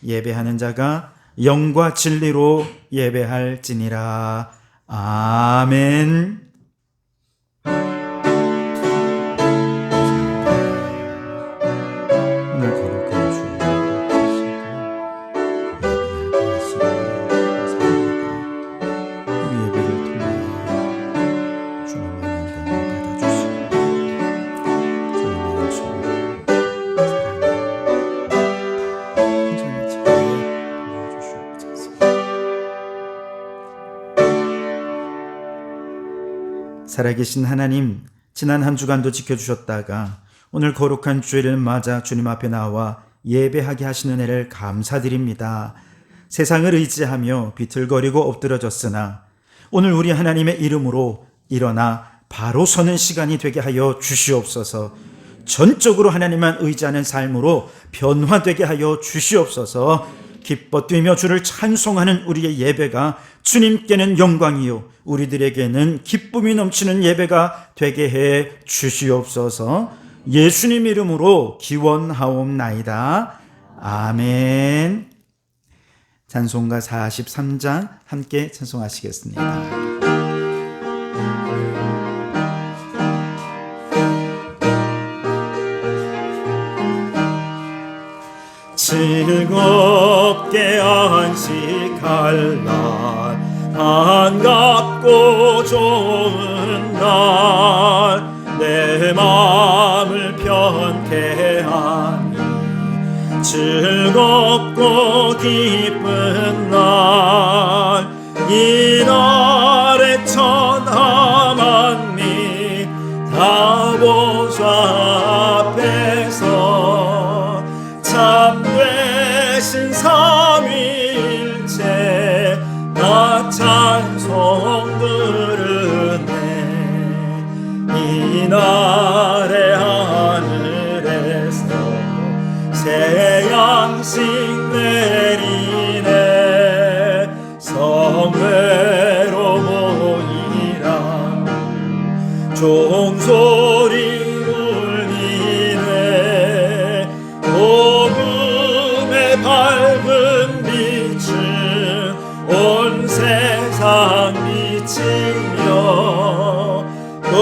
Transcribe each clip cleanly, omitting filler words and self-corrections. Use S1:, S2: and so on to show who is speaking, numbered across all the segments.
S1: 예배하는 자가 영과 진리로 예배할지니라. 아멘. 오늘 거룩한 주일 우리 예배를 통하여 주님의 영광을 받아주시고 주님의 약속을 온전히 지키게 도와주시옵소서. 살아계신 하나님, 지난 한 주간도 지켜주셨다가 오늘 거룩한 주일을 맞아 주님 앞에 나와 예배하게 하시는 은혜를 감사드립니다. 세상을 의지하며 비틀거리고 엎드러졌으나 오늘 우리 하나님의 이름으로 일어나 바로 서는 시간이 되게 하여 주시옵소서. 전적으로 하나님만 의지하는 삶으로 변화되게 하여 주시옵소서. 기뻐 뛰며 주를 찬송하는 우리의 예배가 주님께는 영광이요 우리들에게는 기쁨이 넘치는 예배가 되게 해 주시옵소서. 예수님 이름으로 기원하옵나이다. 아멘. 찬송가 43장 함께 찬송하시겠습니다. 즐겁게 안식할 날, 반갑고 좋은 날, 내 마음을 편케 하니 즐겁고 기쁜 날, 이 날에 천하 만민 다 보좌 앞에서 참되신 삼위일체 나 찬송 부르네. 이 날의 하늘에서 새 양식 내리네. 성회로 모이라 종소리 울리네. 복음의 밝은 빛은 온 세상 비치며 또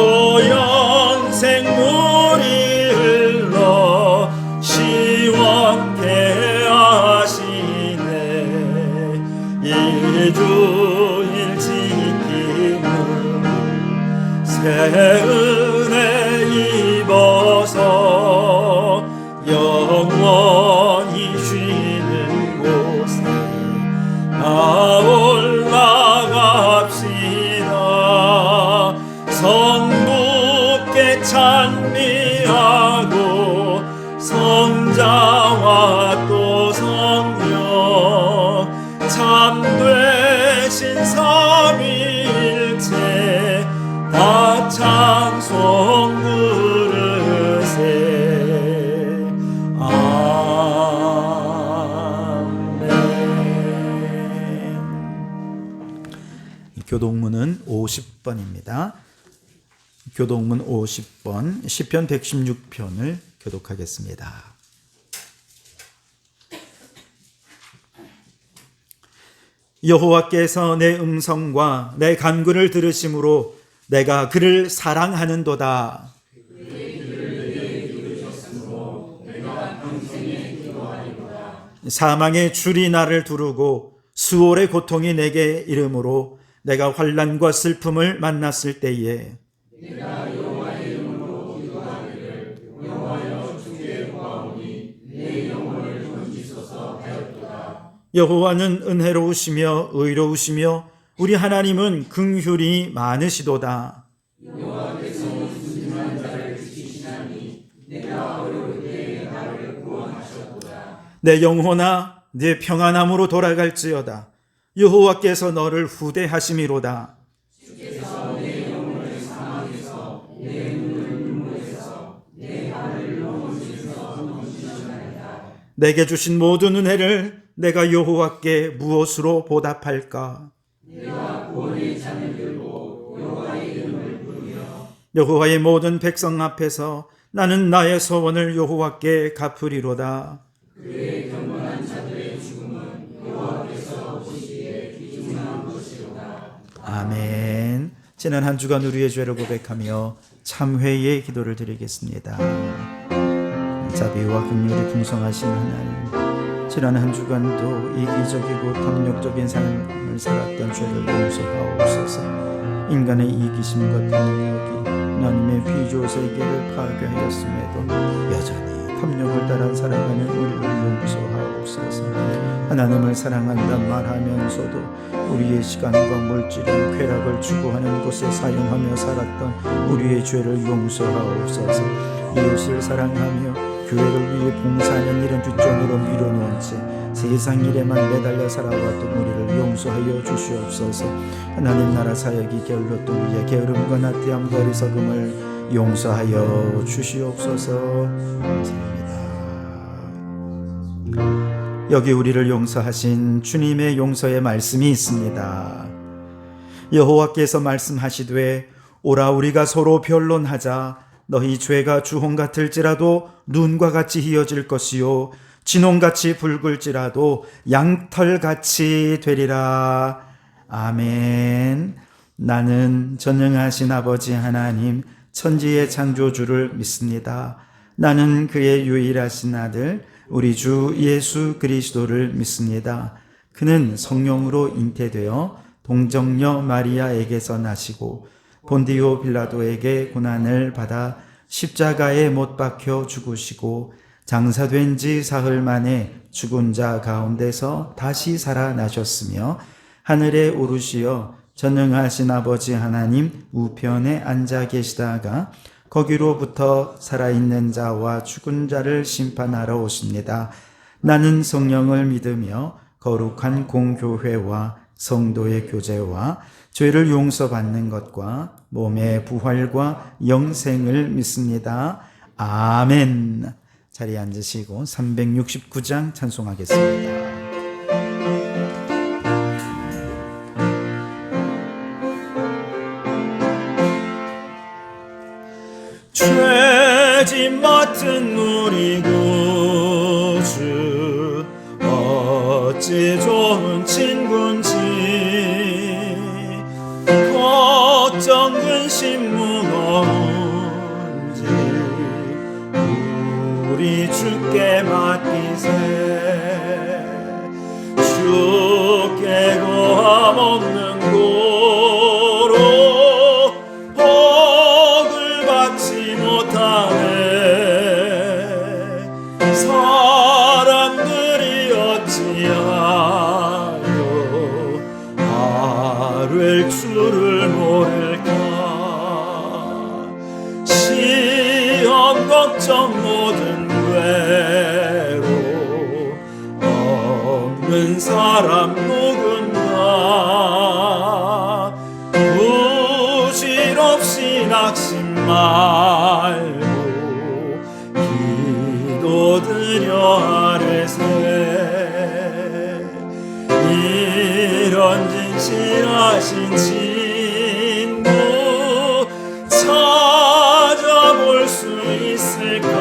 S1: 영생물이 흘러 시원케 하시네. 일주일 지킴은 새 은혜 입어서 영원히 쉬는 곳에 올라갑시다. 성부께 찬미하고 성자와 또 성령 참되신 삼위일체 다 찬송 부르세. 아멘. 교동문은 50번입니다. 교동문 50번 시편 116편을 교독하겠습니다. 여호와께서 내 음성과 내 간구를 들으심으로 내가 그를 사랑하는도다. 사망의 줄이 나를 두르고 수월의 고통이 내게 이르므로 내가 환난과 슬픔을 만났을 때에 내가 여호와의 이름으로 기도하기를 여호와여 주께 구하오니 내 영혼을 건지소서 하였도다. 여호와는 은혜로우시며 의로우시며 우리 하나님은 긍휼이 많으시도다. 여호와께서 순진한 자를 지키시나니 내가 어려울 때에 나를 구원하셨도다. 내 영혼아 네 평안함으로 돌아갈지어다. 여호와께서 너를 후대하심이로다. 주께서 내 영혼을 사망에서 내 눈을 눈물에서 내 발을 넘어지에서 건지셨나이다. 내게 주신 모든 은혜를 내가 여호와께 무엇으로 보답할까? 내가 구원의 잔을 들고 여호와의 이름을 부르며 여호와의 모든 백성 앞에서 나는 나의 소원을 여호와께 갚으리로다. 그의 경건한 자들의 죽음 아멘. 지난 한 주간 우리의 죄를 고백하며 참회의 기도를 드리겠습니다. 자비와 긍휼이 풍성하신 하나님, 지난 한 주간도 이기적이고 탐욕적인 삶을 살았던 죄를 용서하옵소서. 인간의 이기심과 탐욕이 하나님의 피조 세계를 파괴하였음에도 여전히 탐욕을 따라 살아가는 우리를 용서하옵소서. 하나님을 사랑한다 말하면서도 우리의 시간과 물질은 쾌락을 추구하는 곳에 사용하며 살았던 우리의 죄를 용서하옵소서. 이웃을 사랑하며 교회를 위해 봉사하는 일은 뒷전으로 미뤄놓은 채 세상 일에만 매달려 살아왔던 우리를 용서하여 주시옵소서. 하나님 나라 사역이 게을렀던 우리의 게으름과 나태함과 어리석음을 용서하여 주시옵소서. 감사합니다. 여기 우리를 용서하신 주님의 용서의 말씀이 있습니다. 여호와께서 말씀하시되 오라 우리가 서로 변론하자. 너희 죄가 주홍 같을지라도 눈과 같이 희어질 것이요 진홍같이 붉을지라도 양털같이 되리라. 아멘. 나는 전능하신 아버지 하나님 천지의 창조주를 믿습니다. 나는 그의 유일하신 아들 우리 주 예수 그리스도를 믿습니다. 그는 성령으로 잉태되어 동정녀 마리아에게서 나시고 본디오 빌라도에게 고난을 받아 십자가에 못 박혀 죽으시고 장사된 지 사흘 만에 죽은 자 가운데서 다시 살아나셨으며 하늘에 오르시어 전능하신 아버지 하나님 우편에 앉아 계시다가 거기로부터 살아있는 자와 죽은 자를 심판하러 오십니다. 나는 성령을 믿으며 거룩한 공교회와 성도의 교제와 죄를 용서받는 것과 몸의 부활과 영생을 믿습니다. 아멘. 자리에 앉으시고 369장 찬송하겠습니다. 죄짐 맡은 우리 구주 어찌 좋은 친구인지 걱정 근심 무거운지 우리 주께 맡기세. 주께 고함 없는 고로 복을 받지 못하네. 사람들이 어찌하여 아뢰 줄을 모를까. 시험 걱정 모든 괴로 없는 사람 누군가. 부질없이 낙심 말고 기도드려 아뢰세. 이런 진실하신 친구 찾아볼 수 있을까.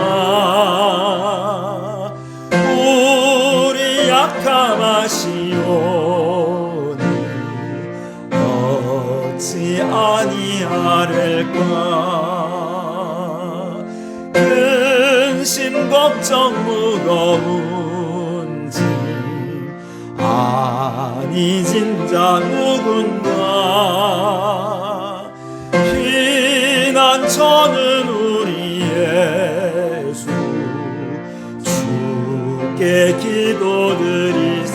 S1: 우리 약함하시오니 어찌 아니하릴까. 근심 걱정 무거운지 아니 진짜 누군가. 피난처는 우리 예수 주께 기도드리세.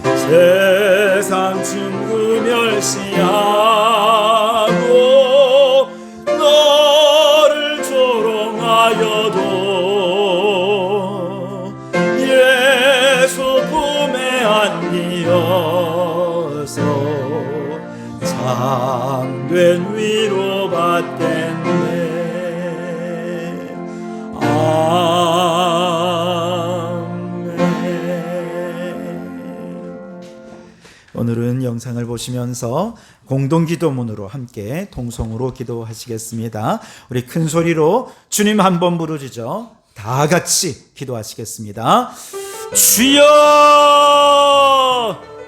S1: 세상 친구 멸시하고 너를 조롱하여도 예수 품에 안기어서 참된 위로 받겠네. 오늘은 영상을 보시면서 공동기도문으로 함께 통성으로 기도하시겠습니다. 우리 큰 소리로 주님 한번 부르짖어 다 같이 기도하시겠습니다. 주여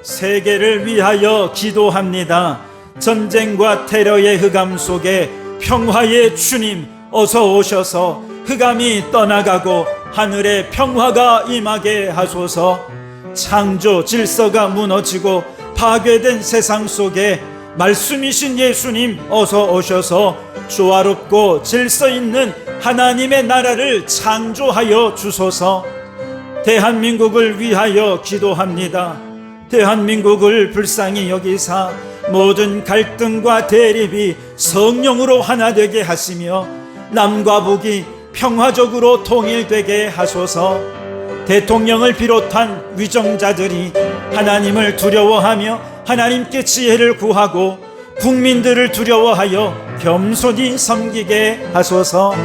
S1: 세계를 위하여 기도합니다. 전쟁과 테러의 흑암 속에 평화의 주님 어서 오셔서 흑암이 떠나가고 하늘의 평화가 임하게 하소서. 창조 질서가 무너지고 파괴된 세상 속에 말씀이신 예수님 어서 오셔서 조화롭고 질서 있는 하나님의 나라를 창조하여 주소서. 대한민국을 위하여 기도합니다. 대한민국을 불쌍히 여기사 모든 갈등과 대립이 성령으로 하나 되게 하시며 남과 북이 평화적으로 통일되게 하소서. 대통령을 비롯한 위정자들이 하나님을 두려워하며 하나님께 지혜를 구하고 국민들을 두려워하여 겸손히 섬기게 하소서.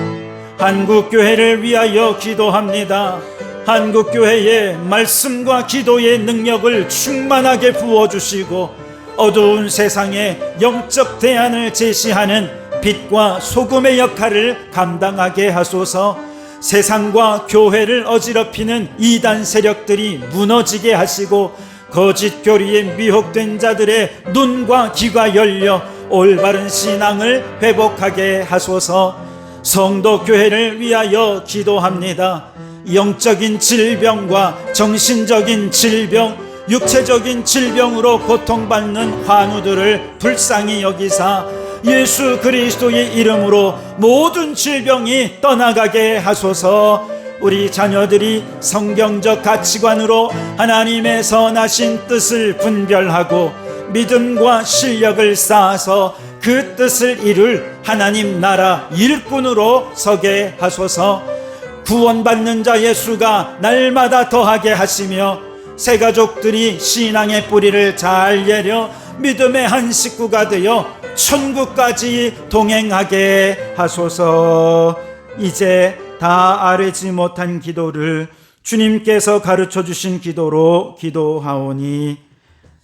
S1: 한국교회를 위하여 기도합니다. 한국교회의 말씀과 기도의 능력을 충만하게 부어주시고 어두운 세상에 영적 대안을 제시하는 빛과 소금의 역할을 감당하게 하소서. 세상과 교회를 어지럽히는 이단 세력들이 무너지게 하시고 거짓 교리에 미혹된 자들의 눈과 귀가 열려 올바른 신앙을 회복하게 하소서. 성도 교회를 위하여 기도합니다. 영적인 질병과 정신적인 질병, 육체적인 질병으로 고통받는 환우들을 불쌍히 여기사 예수 그리스도의 이름으로 모든 질병이 떠나가게 하소서. 우리 자녀들이 성경적 가치관으로 하나님의 선하신 뜻을 분별하고 믿음과 실력을 쌓아서 그 뜻을 이룰 하나님 나라 일꾼으로 서게 하소서. 구원받는 자의 수가 날마다 더하게 하시며 새 가족들이 신앙의 뿌리를 잘 내려 믿음의 한 식구가 되어 천국까지 동행하게 하소서. 이제 다 아뢰지 못한 기도를 주님께서 가르쳐 주신 기도로 기도하오니,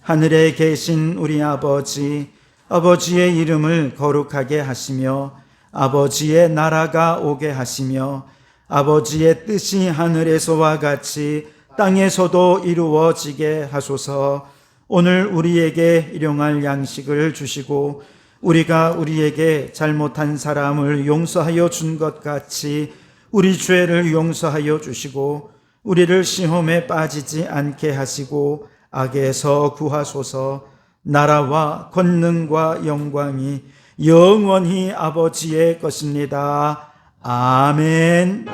S1: 하늘에 계신 우리 아버지, 아버지의 이름을 거룩하게 하시며 아버지의 나라가 오게 하시며 아버지의 뜻이 하늘에서와 같이 땅에서도 이루어지게 하소서. 오늘 우리에게 일용할 양식을 주시고 우리가 우리에게 잘못한 사람을 용서하여 준 것 같이 우리 죄를 용서하여 주시고 우리를 시험에 빠지지 않게 하시고 악에서 구하소서. 나라와 권능과 영광이 영원히 아버지의 것입니다. 아멘.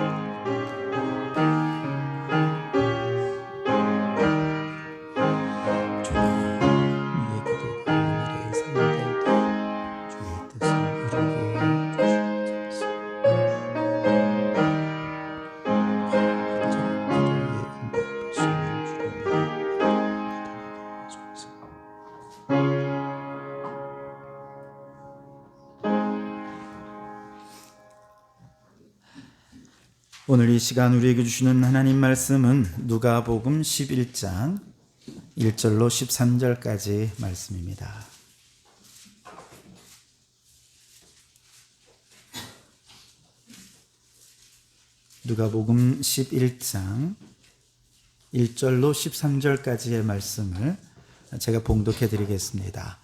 S1: 오늘 이 시간 우리에게 주시는 하나님 말씀은 누가복음 11장 1절로 13절까지 말씀입니다. 누가복음 11장 1절로 13절까지의 말씀을 제가 봉독해 드리겠습니다.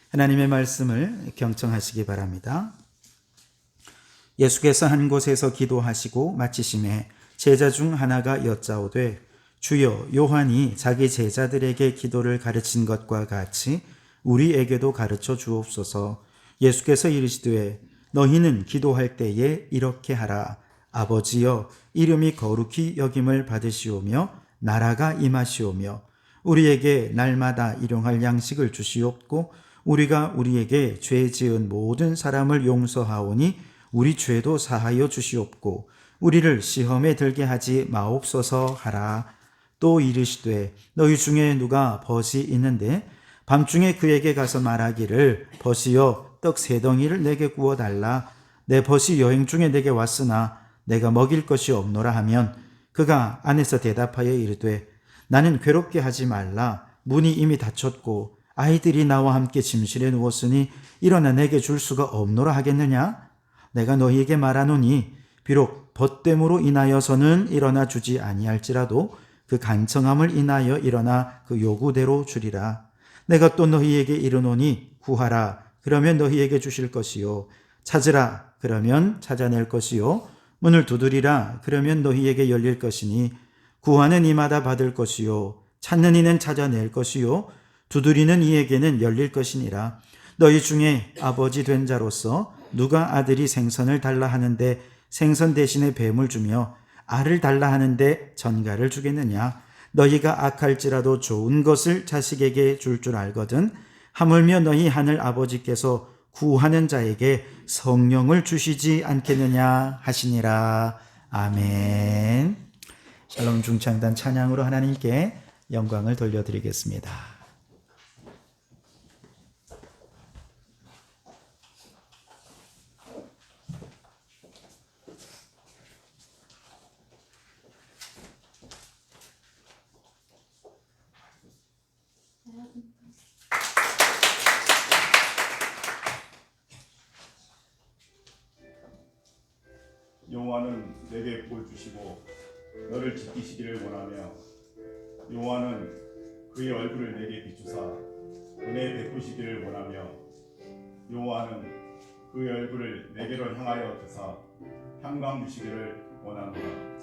S1: 하나님의 말씀을 경청하시기 바랍니다. 예수께서 한 곳에서 기도하시고 마치심에 제자 중 하나가 여짜오되 주여, 요한이 자기 제자들에게 기도를 가르친 것과 같이 우리에게도 가르쳐 주옵소서. 예수께서 이르시되 너희는 기도할 때에 이렇게 하라. 아버지여, 이름이 거룩히 여김을 받으시오며 나라가 임하시오며 우리에게 날마다 일용할 양식을 주시옵고 우리가 우리에게 죄 지은 모든 사람을 용서하오니 우리 죄도 사하여 주시옵고 우리를 시험에 들게 하지 마옵소서 하라. 또 이르시되 너희 중에 누가 벗이 있는데 밤중에 그에게 가서 말하기를 벗이여 떡 3덩이를 내게 구워달라. 내 벗이 여행 중에 내게 왔으나 내가 먹일 것이 없노라 하면 그가 안에서 대답하여 이르되 나는 괴롭게 하지 말라. 문이 이미 닫혔고 아이들이 나와 함께 침실에 누웠으니 일어나 내게 줄 수가 없노라 하겠느냐? 내가 너희에게 말하노니 비록 벗됨으로 인하여서는 일어나 주지 아니할지라도 그 간청함을 인하여 일어나 그 요구대로 주리라. 내가 또 너희에게 이르노니 구하라 그러면 너희에게 주실 것이요 찾으라 그러면 찾아낼 것이요 문을 두드리라 그러면 너희에게 열릴 것이니 구하는 이마다 받을 것이요 찾는 이는 찾아낼 것이요 두드리는 이에게는 열릴 것이니라. 너희 중에 아버지 된 자로서 누가 아들이 생선을 달라 하는데 생선 대신에 뱀을 주며 알을 달라 하는데 전갈을 주겠느냐? 너희가 악할지라도 좋은 것을 자식에게 줄 줄 알거든. 하물며 너희 하늘 아버지께서 구하는 자에게 성령을 주시지 않겠느냐 하시니라. 아멘. 샬롬 중창단 찬양으로 하나님께 영광을 돌려드리겠습니다.
S2: 여호와는 내게 복을 주시고 너를 지키시기를 원하며 여호와는 그의 얼굴을 내게 비추사 은혜 베푸시기를 원하며 여호와는 그의 얼굴을 내게로 향하여 드사 평강 주시기를 원하노라.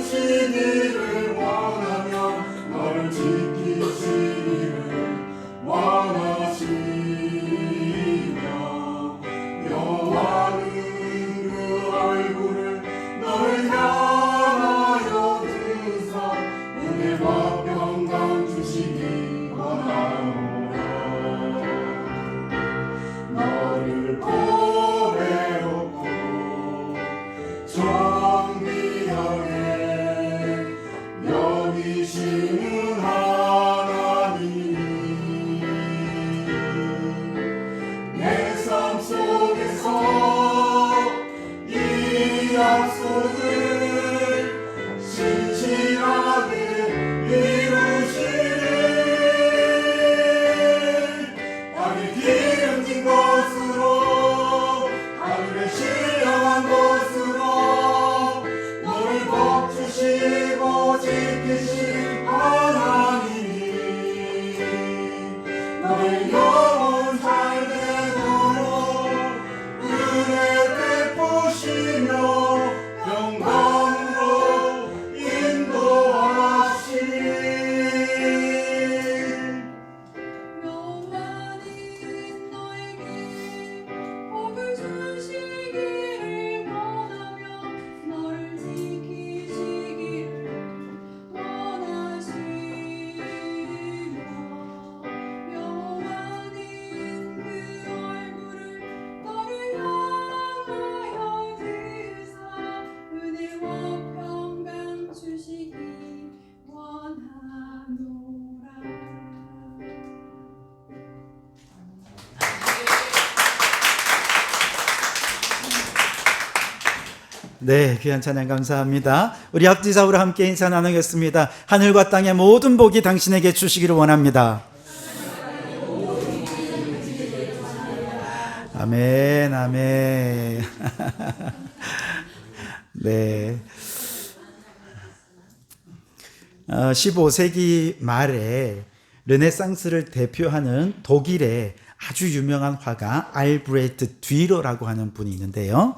S3: 주시기를 원하며 너를 지키시기를
S2: 이 약속을 신실하게 이루시리. 땅이 기름진 것으로 하늘에 신령한 것으로 너를 복주시고 지키신 하나님이 너의 영혼 잘되도록 은혜 베푸시며 영광으로 인도하시리.
S3: 여호와는 너에게 복을 주시기를 원하며 너를 지키시기를 원하시며 여호와는 그 얼굴을 너를 향하여 드사 은혜와 평강 주시기 원하노라.
S1: 네, 귀한 찬양 감사합니다. 우리 합지사우로 함께 인사 나누겠습니다. 하늘과 땅의 모든 복이 당신에게 주시기를 원합니다. 아멘, 아멘. 네. 15세기 말에 르네상스를 대표하는 독일의 아주 유명한 화가 알브레히트 듀러라고 하는 분이 있는데요.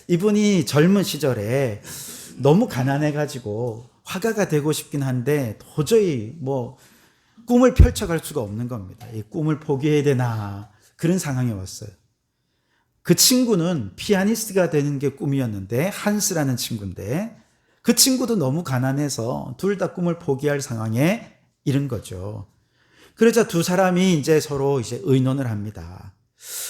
S1: 이분이 젊은 시절에 너무 가난해가지고 화가가 되고 싶긴 한데 도저히 꿈을 펼쳐갈 수가 없는 겁니다. 이 꿈을 포기해야 되나 그런 상황이 왔어요. 그 친구는 피아니스트가 되는 게 꿈이었는데 한스라는 친구인데 그 친구도 너무 가난해서 둘 다 꿈을 포기할 상황에 이른 거죠. 그러자 두 사람이 이제 서로 의논을 합니다.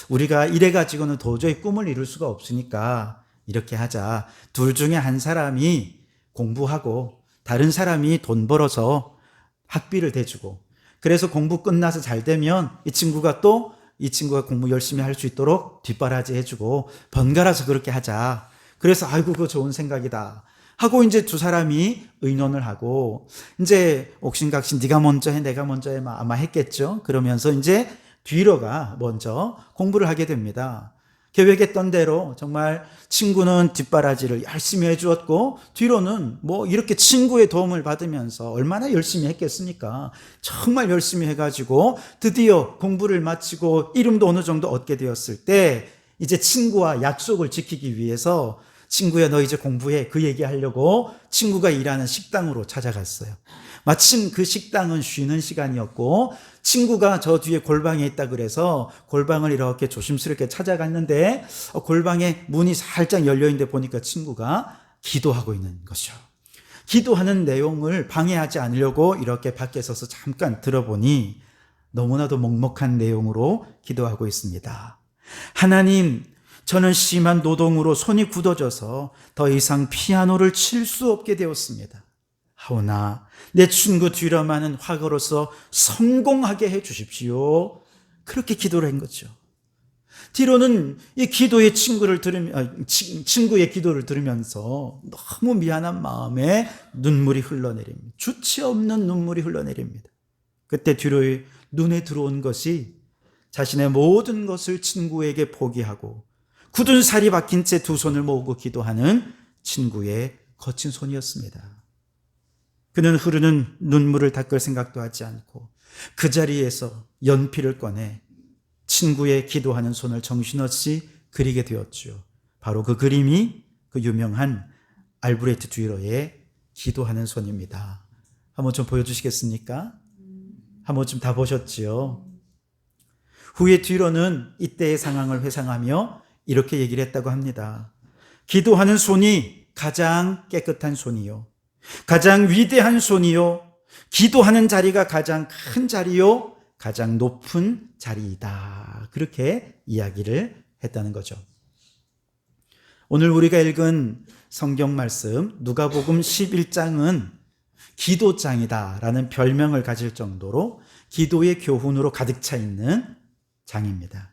S1: 우리가 이래 가지고는 도저히 꿈을 이룰 수가 없으니까 이렇게 하자. 둘 중에 한 사람이 공부하고 다른 사람이 돈 벌어서 학비를 대주고 그래서 공부 끝나서 잘 되면 이 친구가 공부 열심히 할 수 있도록 뒷바라지 해주고 번갈아서 그렇게 하자. 그래서 아이고 그거 좋은 생각이다 하고 이제 두 사람이 의논을 하고 이제 옥신각신 네가 먼저 해 내가 먼저 해 아마 했겠죠. 그러면서 이제 듀러가 먼저 공부를 하게 됩니다. 계획했던 대로 정말 친구는 뒷바라지를 열심히 해주었고 듀러는 이렇게 친구의 도움을 받으면서 얼마나 열심히 했겠습니까? 정말 열심히 해가지고 드디어 공부를 마치고 이름도 어느 정도 얻게 되었을 때 이제 친구와 약속을 지키기 위해서 친구야 너 이제 공부해 그 얘기하려고 친구가 일하는 식당으로 찾아갔어요. 마침 그 식당은 쉬는 시간이었고 친구가 저 뒤에 골방에 있다 그래서 골방을 이렇게 조심스럽게 찾아갔는데 골방에 문이 살짝 열려있는데 보니까 친구가 기도하고 있는 것이죠. 기도하는 내용을 방해하지 않으려고 이렇게 밖에 서서 잠깐 들어보니 너무나도 먹먹한 내용으로 기도하고 있습니다. 하나님, 저는 심한 노동으로 손이 굳어져서 더 이상 피아노를 칠 수 없게 되었습니다. 하오나 내 친구 듀러만은 화가로서 성공하게 해 주십시오. 그렇게 기도를 한 거죠. 듀러는 이 기도의 친구의 기도를 들으면서 너무 미안한 마음에 눈물이 흘러내립니다. 주체 없는 눈물이 흘러내립니다. 그때 듀러의 눈에 들어온 것이 자신의 모든 것을 친구에게 포기하고 굳은 살이 박힌 채 두 손을 모으고 기도하는 친구의 거친 손이었습니다. 그는 흐르는 눈물을 닦을 생각도 하지 않고 그 자리에서 연필을 꺼내 친구의 기도하는 손을 정신없이 그리게 되었죠. 바로 그 그림이 그 유명한 알브레히트 듀러의 기도하는 손입니다. 한번 좀 보여주시겠습니까? 한번 좀 다 보셨지요? 후에 듀러는 이때의 상황을 회상하며 이렇게 얘기를 했다고 합니다. 기도하는 손이 가장 깨끗한 손이요, 가장 위대한 손이요, 기도하는 자리가 가장 큰 자리요, 가장 높은 자리이다. 그렇게 이야기를 했다는 거죠. 오늘 우리가 읽은 성경 말씀 누가복음 11장은 기도장이다라는 별명을 가질 정도로 기도의 교훈으로 가득 차 있는 장입니다.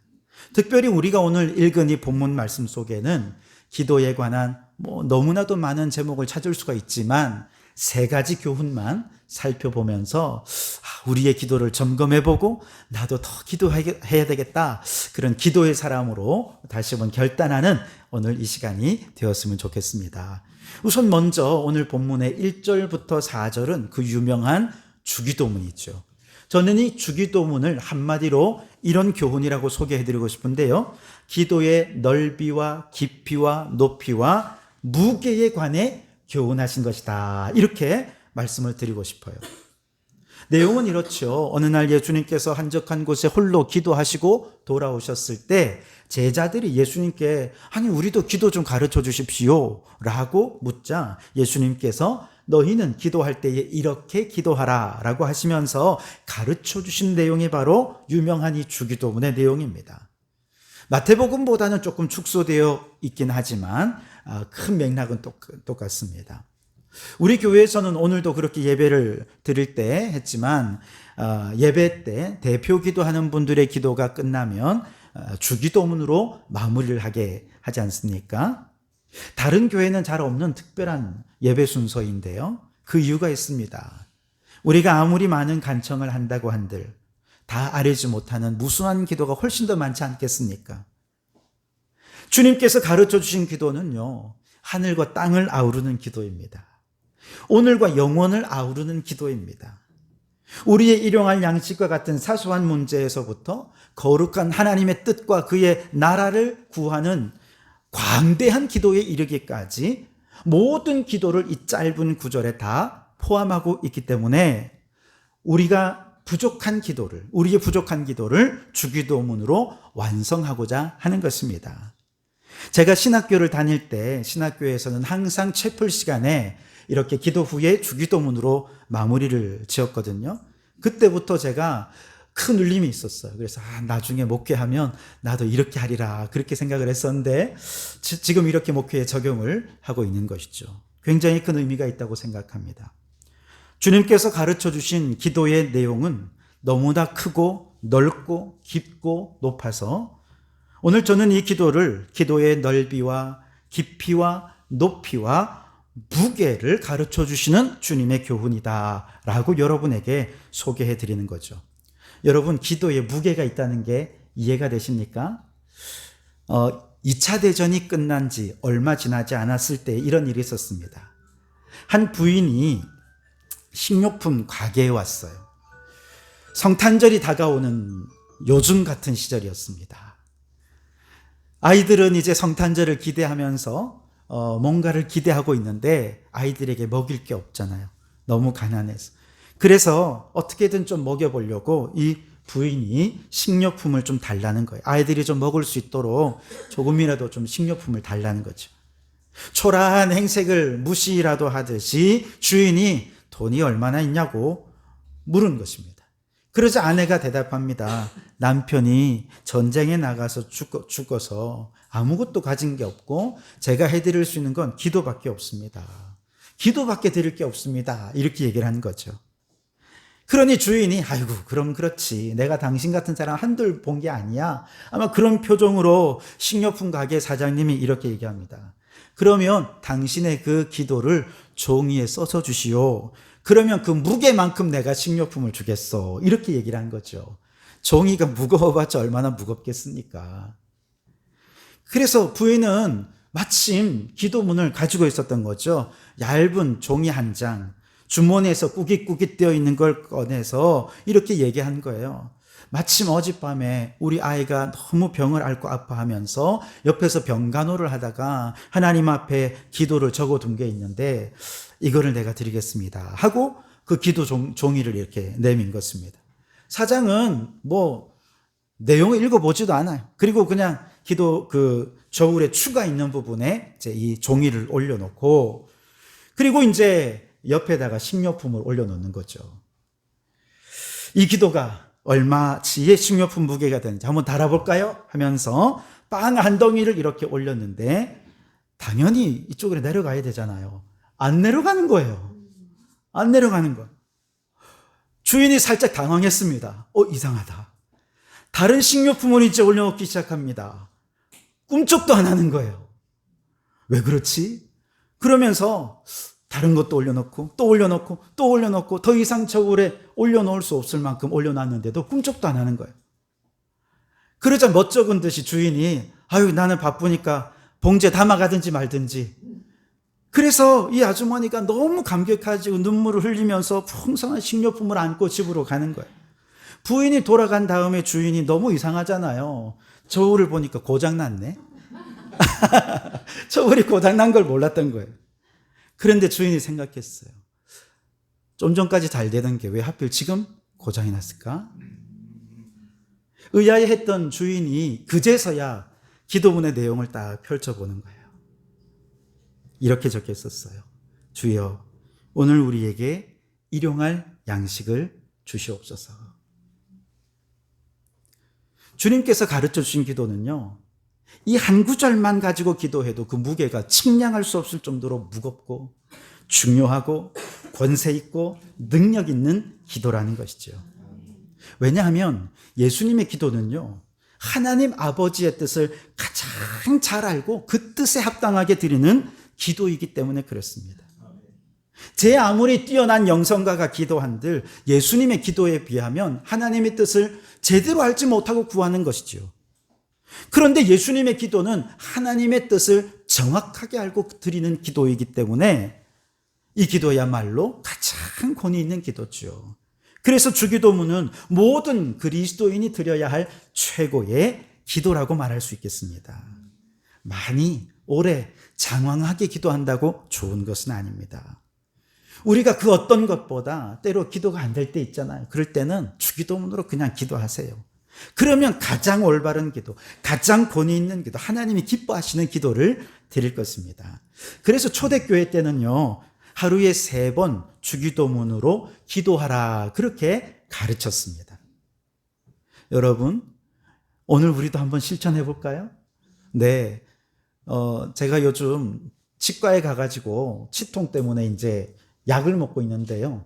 S1: 특별히 우리가 오늘 읽은 이 본문 말씀 속에는 기도에 관한 너무나도 많은 제목을 찾을 수가 있지만 3가지 교훈만 살펴보면서 우리의 기도를 점검해보고 나도 더 기도해야 되겠다, 그런 기도의 사람으로 다시 한번 결단하는 오늘 이 시간이 되었으면 좋겠습니다. 우선 먼저 오늘 본문의 1절부터 4절은 그 유명한 주기도문이죠. 저는 이 주기도문을 한마디로 이런 교훈이라고 소개해드리고 싶은데요, 기도의 넓이와 깊이와 높이와 무게에 관해 교훈하신 것이다, 이렇게 말씀을 드리고 싶어요. 내용은 이렇죠. 어느 날 예수님께서 한적한 곳에 홀로 기도하시고 돌아오셨을 때 제자들이 예수님께 아니 우리도 기도 좀 가르쳐 주십시오 라고 묻자 예수님께서 너희는 기도할 때에 이렇게 기도하라 라고 하시면서 가르쳐 주신 내용이 바로 유명한 이 주기도문의 내용입니다. 마태복음보다는 조금 축소되어 있긴 하지만 큰 맥락은 똑같습니다. 우리 교회에서는 오늘도 그렇게 예배를 드릴 때 했지만 예배 때 대표 기도하는 분들의 기도가 끝나면 주기도문으로 마무리를 하게 하지 않습니까? 다른 교회는 잘 없는 특별한 예배 순서인데요, 그 이유가 있습니다. 우리가 아무리 많은 간청을 한다고 한들 다 아뢰지 못하는 무수한 기도가 훨씬 더 많지 않겠습니까? 주님께서 가르쳐 주신 기도는요, 하늘과 땅을 아우르는 기도입니다. 오늘과 영원을 아우르는 기도입니다. 우리의 일용할 양식과 같은 사소한 문제에서부터 거룩한 하나님의 뜻과 그의 나라를 구하는 광대한 기도에 이르기까지 모든 기도를 이 짧은 구절에 다 포함하고 있기 때문에 우리가 부족한 기도를, 우리의 부족한 기도를 주기도문으로 완성하고자 하는 것입니다. 제가 신학교를 다닐 때 신학교에서는 항상 채플 시간에 이렇게 기도 후에 주기도문으로 마무리를 지었거든요. 그때부터 제가 큰 울림이 있었어요. 그래서 나중에 목회하면 나도 이렇게 하리라, 그렇게 생각을 했었는데 지금 이렇게 목회에 적용을 하고 있는 것이죠. 굉장히 큰 의미가 있다고 생각합니다. 주님께서 가르쳐 주신 기도의 내용은 너무나 크고 넓고 깊고 높아서 오늘 저는 이 기도를 기도의 넓이와 깊이와 높이와 무게를 가르쳐 주시는 주님의 교훈이다 라고 여러분에게 소개해 드리는 거죠. 여러분, 기도에 무게가 있다는 게 이해가 되십니까? 2차 대전이 끝난 지 얼마 지나지 않았을 때 이런 일이 있었습니다. 한 부인이 식료품 가게에 왔어요. 성탄절이 다가오는 요즘 같은 시절이었습니다. 아이들은 이제 성탄절을 기대하면서 뭔가를 기대하고 있는데 아이들에게 먹일 게 없잖아요. 너무 가난해서. 그래서 어떻게든 좀 먹여보려고 이 부인이 식료품을 좀 달라는 거예요. 아이들이 좀 먹을 수 있도록 조금이라도 좀 식료품을 달라는 거죠. 초라한 행색을 무시라도 하듯이 주인이 돈이 얼마나 있냐고 물은 것입니다. 그러자 아내가 대답합니다. 남편이 전쟁에 나가서 죽어서 아무것도 가진 게 없고 제가 해드릴 수 있는 건 기도밖에 없습니다. 기도밖에 드릴 게 없습니다. 이렇게 얘기를 한 거죠. 그러니 주인이 아이고 그럼 그렇지, 내가 당신 같은 사람 한둘 본 게 아니야. 아마 그런 표정으로 식료품 가게 사장님이 이렇게 얘기합니다. 그러면 당신의 그 기도를 종이에 써서 주시오. 그러면 그 무게만큼 내가 식료품을 주겠어. 이렇게 얘기를 한 거죠. 종이가 무거워봤자 얼마나 무겁겠습니까? 그래서 부인은 마침 기도문을 가지고 있었던 거죠. 얇은 종이 한 장, 주머니에서 꾸깃꾸깃 되어 있는 걸 꺼내서 이렇게 얘기한 거예요. 마침 어젯밤에 우리 아이가 너무 병을 앓고 아파하면서 옆에서 병간호를 하다가 하나님 앞에 기도를 적어둔 게 있는데 이거를 내가 드리겠습니다 하고 그 기도 종이를 이렇게 내민 것입니다. 사장은 내용을 읽어보지도 않아요. 그리고 그냥 기도 그 저울에 추가 있는 부분에 이제 이 종이를 올려놓고 그리고 이제 옆에다가 식료품을 올려놓는 거죠. 이 기도가 얼마치의 식료품 무게가 되는지 한번 달아볼까요? 하면서 빵 한 덩이를 이렇게 올렸는데 당연히 이쪽으로 내려가야 되잖아요. 안 내려가는 거예요. 안 내려가는 거예요. 주인이 살짝 당황했습니다. 이상하다. 다른 식료품을 이제 올려놓기 시작합니다. 꿈쩍도 안 하는 거예요. 왜 그렇지? 그러면서 다른 것도 올려놓고 또 올려놓고 또 올려놓고 더 이상 저울에 올려놓을 수 없을 만큼 올려놨는데도 꿈쩍도 안 하는 거예요. 그러자 멋쩍은 듯이 주인이 아유 나는 바쁘니까 봉지에 담아가든지 말든지. 그래서 이 아주머니가 너무 감격해가지고 눈물을 흘리면서 풍성한 식료품을 안고 집으로 가는 거예요. 부인이 돌아간 다음에 주인이 너무 이상하잖아요. 저울을 보니까 고장났네. 저울이 고장난 걸 몰랐던 거예요. 그런데 주인이 생각했어요. 좀 전까지 잘 되던 게 왜 하필 지금 고장이 났을까? 의아해했던 주인이 그제서야 기도문의 내용을 딱 펼쳐보는 거예요. 이렇게 적혀 있었어요. 주여, 오늘 우리에게 일용할 양식을 주시옵소서. 주님께서 가르쳐 주신 기도는요, 이 한 구절만 가지고 기도해도 그 무게가 측량할 수 없을 정도로 무겁고 중요하고 권세 있고 능력 있는 기도라는 것이죠. 왜냐하면 예수님의 기도는요, 하나님 아버지의 뜻을 가장 잘 알고 그 뜻에 합당하게 드리는 기도이기 때문에 그렇습니다. 제 아무리 뛰어난 영성가가 기도한들 예수님의 기도에 비하면 하나님의 뜻을 제대로 알지 못하고 구하는 것이죠. 그런데 예수님의 기도는 하나님의 뜻을 정확하게 알고 드리는 기도이기 때문에 이 기도야말로 가장 권위 있는 기도죠. 그래서 주기도문은 모든 그리스도인이 드려야 할 최고의 기도라고 말할 수 있겠습니다. 많이 오래 장황하게 기도한다고 좋은 것은 아닙니다. 우리가 그 어떤 것보다 때로 기도가 안 될 때 있잖아요. 그럴 때는 주기도문으로 그냥 기도하세요. 그러면 가장 올바른 기도, 가장 권위 있는 기도, 하나님이 기뻐하시는 기도를 드릴 것입니다. 그래서 초대교회 때는요, 하루에 3번 주기도문으로 기도하라, 그렇게 가르쳤습니다. 여러분, 오늘 우리도 한번 실천해 볼까요? 네. 제가 요즘 치과에 가가지고 치통 때문에 이제 약을 먹고 있는데요.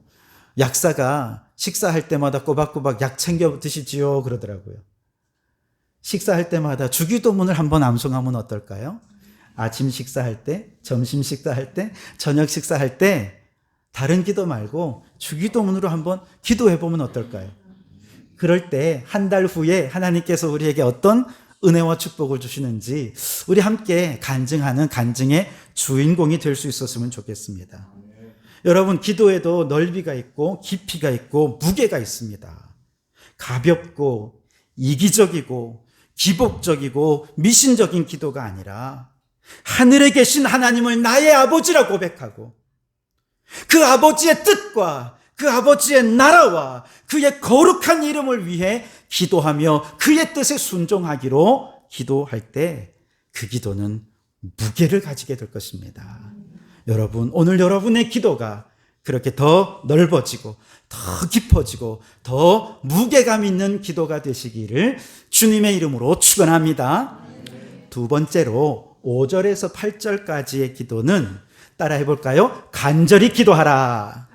S1: 약사가 식사할 때마다 꼬박꼬박 약 챙겨 드시지요, 그러더라고요. 식사할 때마다 주기도문을 한번 암송하면 어떨까요? 아침 식사할 때, 점심 식사할 때, 저녁 식사할 때 다른 기도 말고 주기도문으로 한번 기도해 보면 어떨까요? 그럴 때 한 달 후에 하나님께서 우리에게 어떤 은혜와 축복을 주시는지 우리 함께 간증하는 간증의 주인공이 될 수 있었으면 좋겠습니다. 여러분, 기도에도 넓이가 있고 깊이가 있고 무게가 있습니다. 가볍고 이기적이고 기복적이고 미신적인 기도가 아니라 하늘에 계신 하나님을 나의 아버지라 고백하고 그 아버지의 뜻과 그 아버지의 나라와 그의 거룩한 이름을 위해 기도하며 그의 뜻에 순종하기로 기도할 때 그 기도는 무게를 가지게 될 것입니다. 여러분, 오늘 여러분의 기도가 그렇게 더 넓어지고 더 깊어지고 더 무게감 있는 기도가 되시기를 주님의 이름으로 축원합니다. 두 번째로 5절에서 8절까지의 기도는 따라해 볼까요? 간절히 기도하라.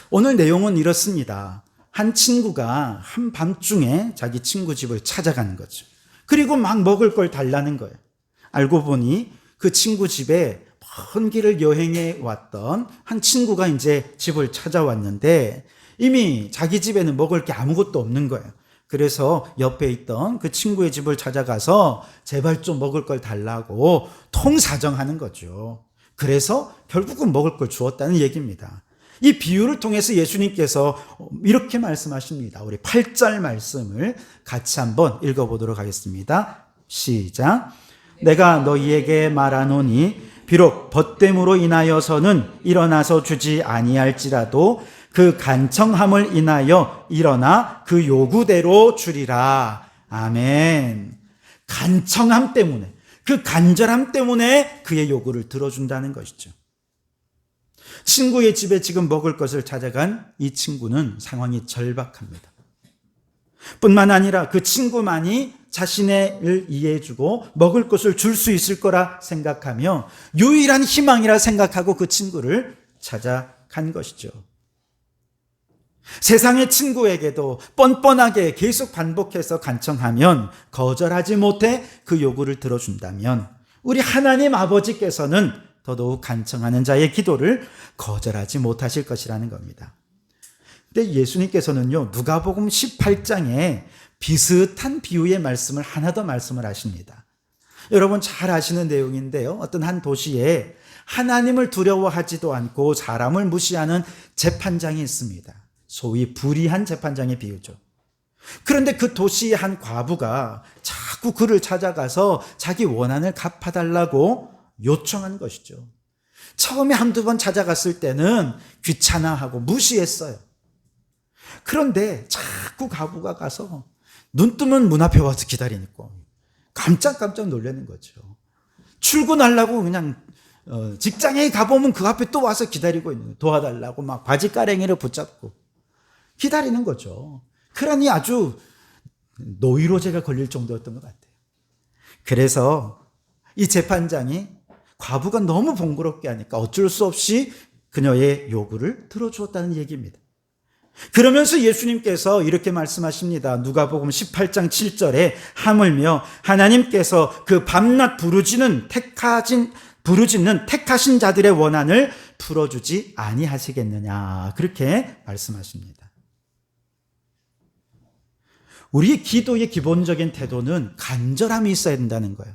S1: 오늘 내용은 이렇습니다. 한 친구가 한밤중에 자기 친구 집을 찾아가는 거죠. 그리고 막 먹을 걸 달라는 거예요. 알고 보니 그 친구 집에 먼 길을 여행해 왔던 한 친구가 이제 집을 찾아왔는데 이미 자기 집에는 먹을 게 아무것도 없는 거예요. 그래서 옆에 있던 그 친구의 집을 찾아가서 제발 좀 먹을 걸 달라고 통사정하는 거죠. 그래서 결국은 먹을 걸 주었다는 얘기입니다. 이 비유를 통해서 예수님께서 이렇게 말씀하십니다. 우리 8절 말씀을 같이 한번 읽어보도록 하겠습니다. 시작. 내가 너희에게 말하노니 비록 벗됨으로 인하여서는 일어나서 주지 아니할지라도 그 간청함을 인하여 일어나 그 요구대로 주리라. 아멘. 간청함 때문에, 그 간절함 때문에 그의 요구를 들어준다는 것이죠. 친구의 집에 지금 먹을 것을 찾아간 이 친구는 상황이 절박합니다. 뿐만 아니라 그 친구만이 자신을 이해해주고 먹을 것을 줄 수 있을 거라 생각하며 유일한 희망이라 생각하고 그 친구를 찾아간 것이죠. 세상의 친구에게도 뻔뻔하게 계속 반복해서 간청하면 거절하지 못해 그 요구를 들어준다면 우리 하나님 아버지께서는 더더욱 간청하는 자의 기도를 거절하지 못하실 것이라는 겁니다. 근데 예수님께서는요, 누가복음 18장에 비슷한 비유의 말씀을 하나 더 말씀을 하십니다. 여러분 잘 아시는 내용인데요. 어떤 한 도시에 하나님을 두려워하지도 않고 사람을 무시하는 재판장이 있습니다. 소위 불의한 재판장의 비유죠. 그런데 그 도시의 한 과부가 자꾸 그를 찾아가서 자기 원한을 갚아달라고 요청한 것이죠. 처음에 한두 번 찾아갔을 때는 귀찮아하고 무시했어요. 그런데 자꾸 과부가 가서 눈 뜨면 문 앞에 와서 기다리니까 깜짝 놀라는 거죠. 출근하려고 그냥 직장에 가보면 그 앞에 또 와서 기다리고 있는 거예요. 도와달라고 막 바지가랭이를 붙잡고 기다리는 거죠. 그러니 아주 노이로제가 걸릴 정도였던 것 같아요. 그래서 이 재판장이 과부가 너무 번거롭게 하니까 어쩔 수 없이 그녀의 요구를 들어주었다는 얘기입니다. 그러면서 예수님께서 이렇게 말씀하십니다. 누가복음 18장 7절에 하물며 하나님께서 그 밤낮 부르짖는 택하신 자들의 원한을 풀어주지 아니하시겠느냐, 그렇게 말씀하십니다. 우리의 기도의 기본적인 태도는 간절함이 있어야 된다는 거예요.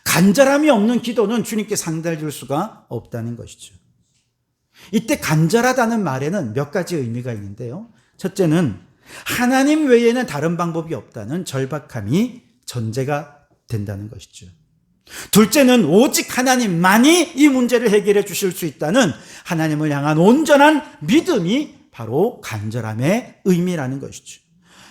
S1: 간절함이 없는 기도는 주님께 상달해 줄 수가 없다는 것이죠. 이때 간절하다는 말에는 몇 가지 의미가 있는데요. 첫째는 하나님 외에는 다른 방법이 없다는 절박함이 전제가 된다는 것이죠. 둘째는 오직 하나님만이 이 문제를 해결해 주실 수 있다는 하나님을 향한 온전한 믿음이 바로 간절함의 의미라는 것이죠.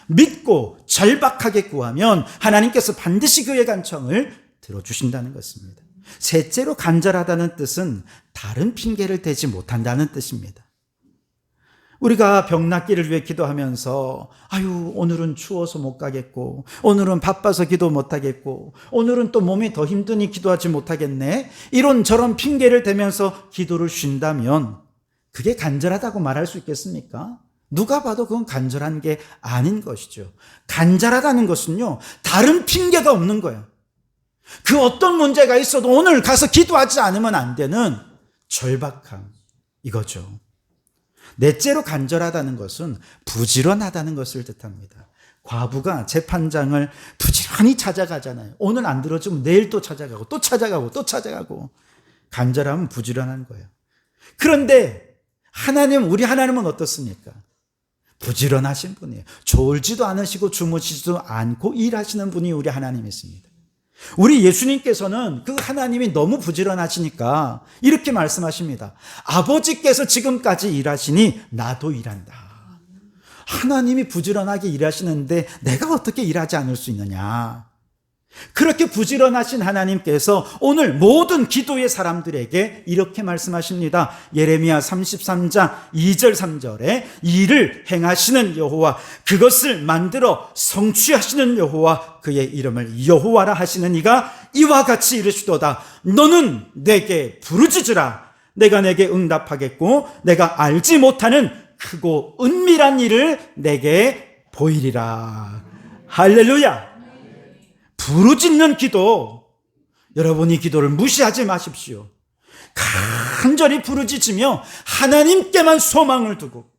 S1: 믿고 절박하게 구하면 하나님께서 반드시 그의 간청을 들어주신다는 것입니다. 셋째로 간절하다는 뜻은 다른 핑계를 대지 못한다는 뜻입니다. 우리가 병 낫기를 위해 기도하면서 오늘은 추워서 못 가겠고, 오늘은 바빠서 기도 못 하겠고, 오늘은 또 몸이 더 힘드니 기도하지 못하겠네, 이런저런 핑계를 대면서 기도를 쉰다면 그게 간절하다고 말할 수 있겠습니까? 누가 봐도 그건 간절한 게 아닌 것이죠. 간절하다는 것은요, 다른 핑계가 없는 거예요. 그 어떤 문제가 있어도 오늘 가서 기도하지 않으면 안 되는 절박함, 이거죠. 넷째로 간절하다는 것은 부지런하다는 것을 뜻합니다. 과부가 재판장을 부지런히 찾아가잖아요. 오늘 안 들어주면 내일 또 찾아가고 또 찾아가고 또 찾아가고. 간절함은 부지런한 거예요. 그런데 우리 하나님은 어떻습니까? 부지런하신 분이에요. 졸지도 않으시고 주무시지도 않고 일하시는 분이 우리 하나님이십니다. 우리 예수님께서는 그 하나님이 너무 부지런하시니까 이렇게 말씀하십니다. 아버지께서 지금까지 일하시니 나도 일한다. 하나님이 부지런하게 일하시는데 내가 어떻게 일하지 않을 수 있느냐. 그렇게 부지런하신 하나님께서 오늘 모든 기도의 사람들에게 이렇게 말씀하십니다. 예레미야 33장 2절 3절에 일을 행하시는 여호와, 그것을 만들어 성취하시는 여호와, 그의 이름을 여호와라 하시는 이가 이와 같이 이르시도다. 너는 내게 부르짖으라. 내가 내게 응답하겠고 내가 알지 못하는 크고 은밀한 일을 내게 보이리라. 할렐루야. 부르짖는 기도, 여러분이 기도를 무시하지 마십시오. 간절히 부르짖으며 하나님께만 소망을 두고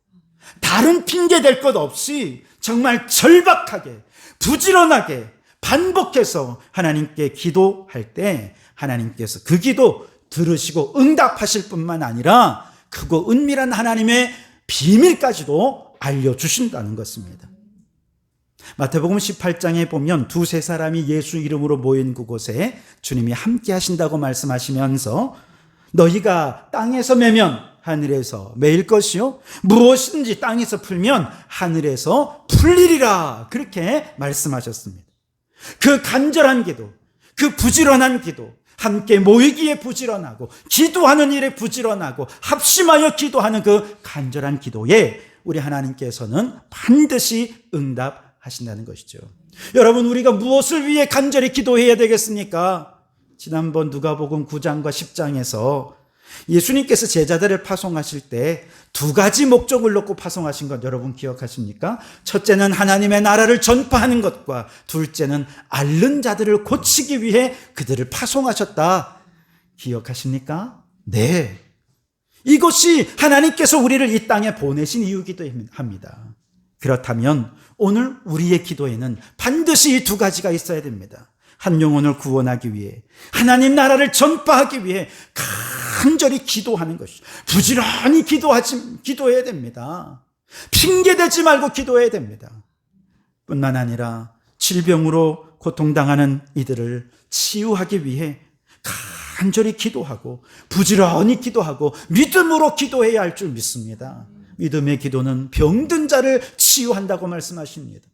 S1: 다른 핑계 댈 것 없이 정말 절박하게 부지런하게 반복해서 하나님께 기도할 때 하나님께서 그 기도 들으시고 응답하실 뿐만 아니라 크고 은밀한 하나님의 비밀까지도 알려주신다는 것입니다. 마태복음 18장에 보면 두세 사람이 예수 이름으로 모인 그곳에 주님이 함께 하신다고 말씀하시면서 너희가 땅에서 매면 하늘에서 매일 것이요 무엇이든지 땅에서 풀면 하늘에서 풀리리라, 그렇게 말씀하셨습니다. 그 간절한 기도, 그 부지런한 기도, 함께 모이기에 부지런하고 기도하는 일에 부지런하고 합심하여 기도하는 그 간절한 기도에 우리 하나님께서는 반드시 응답하신다는 것이죠. 여러분, 우리가 무엇을 위해 간절히 기도해야 되겠습니까? 지난번 누가복음 9장과 10장에서 예수님께서 제자들을 파송하실 때 두 가지 목적을 놓고 파송하신 것 여러분 기억하십니까? 첫째는 하나님의 나라를 전파하는 것과 둘째는 앓는 자들을 고치기 위해 그들을 파송하셨다. 기억하십니까? 네. 이것이 하나님께서 우리를 이 땅에 보내신 이유이기도 합니다. 그렇다면 오늘 우리의 기도에는 반드시 이 두 가지가 있어야 됩니다. 한 영혼을 구원하기 위해, 하나님 나라를 전파하기 위해 간절히 기도하는 것이, 부지런히 기도해야 됩니다. 핑계대지 말고 기도해야 됩니다. 뿐만 아니라 질병으로 고통당하는 이들을 치유하기 위해 간절히 기도하고 부지런히 기도하고 믿음으로 기도해야 할 줄 믿습니다. 믿음의 기도는 병든 자를 치유한다고 말씀하십니다.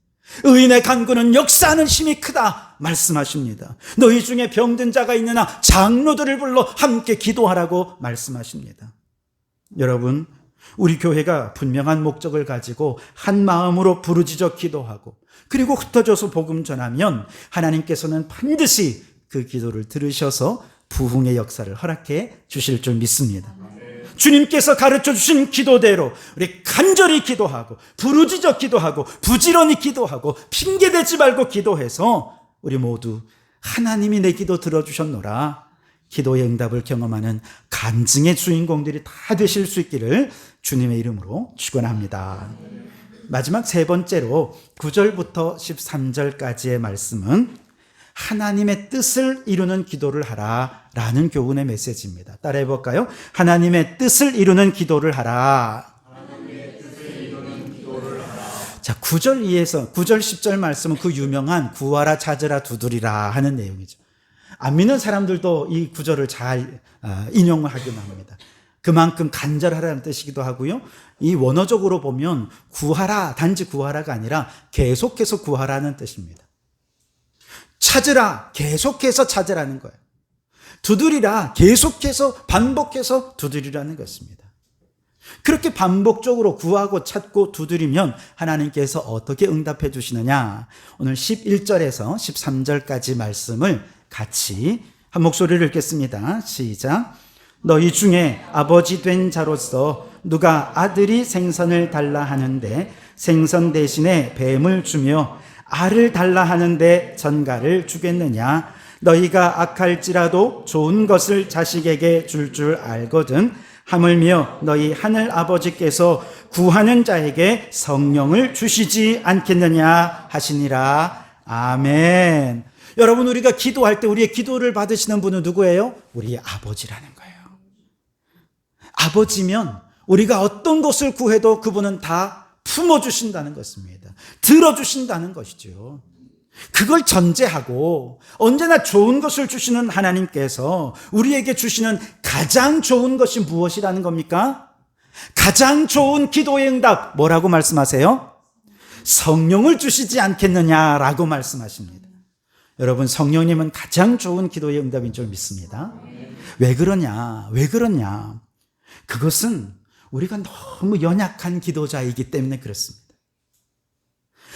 S1: 의인의 간구는 역사하는 힘이 크다 말씀하십니다. 너희 중에 병든 자가 있느냐 장로들을 불러 함께 기도하라고 말씀하십니다. 여러분, 우리 교회가 분명한 목적을 가지고 한 마음으로 부르짖어 기도하고 그리고 흩어져서 복음 전하면 하나님께서는 반드시 그 기도를 들으셔서 부흥의 역사를 허락해 주실 줄 믿습니다. 주님께서 가르쳐 주신 기도대로 우리 간절히 기도하고 부르짖어 기도하고 부지런히 기도하고 핑계대지 말고 기도해서 우리 모두 하나님이 내 기도 들어주셨노라 기도의 응답을 경험하는 간증의 주인공들이 다 되실 수 있기를 주님의 이름으로 축원합니다. 마지막 세 번째로 9절부터 13절까지의 말씀은 하나님의 뜻을 이루는 기도를 하라 라는 교훈의 메시지입니다. 따라해 볼까요? 하나님의 뜻을 이루는 기도를 하라. 자, 9절 10절 말씀은 그 유명한 구하라 찾으라 두드리라 하는 내용이죠. 안 믿는 사람들도 이 구절을 잘 인용을 하긴 합니다. 그만큼 간절하라는 뜻이기도 하고요. 이 원어적으로 보면 구하라, 단지 구하라가 아니라 계속해서 구하라는 뜻입니다. 찾으라, 계속해서 찾으라는 거예요. 두드리라, 계속해서 반복해서 두드리라는 것입니다. 그렇게 반복적으로 구하고 찾고 두드리면 하나님께서 어떻게 응답해 주시느냐? 오늘 11절에서 13절까지 말씀을 같이 한 목소리를 읽겠습니다. 시작. 너희 중에 아버지 된 자로서 누가 아들이 생선을 달라 하는데 생선 대신에 뱀을 주며 알을 달라 하는데 전갈을 주겠느냐? 너희가 악할지라도 좋은 것을 자식에게 줄 알거든. 하물며 너희 하늘 아버지께서 구하는 자에게 성령을 주시지 않겠느냐 하시니라. 아멘. 여러분, 우리가 기도할 때 우리의 기도를 받으시는 분은 누구예요? 우리의 아버지라는 거예요. 아버지면 우리가 어떤 것을 구해도 그분은 다 품어주신다는 것입니다. 들어주신다는 것이죠. 그걸 전제하고 언제나 좋은 것을 주시는 하나님께서 우리에게 주시는 가장 좋은 것이 무엇이라는 겁니까? 가장 좋은 기도의 응답 뭐라고 말씀하세요? 성령을 주시지 않겠느냐라고 말씀하십니다. 여러분, 성령님은 가장 좋은 기도의 응답인 줄 믿습니다. 왜 그러냐? 그것은 우리가 너무 연약한 기도자이기 때문에 그렇습니다.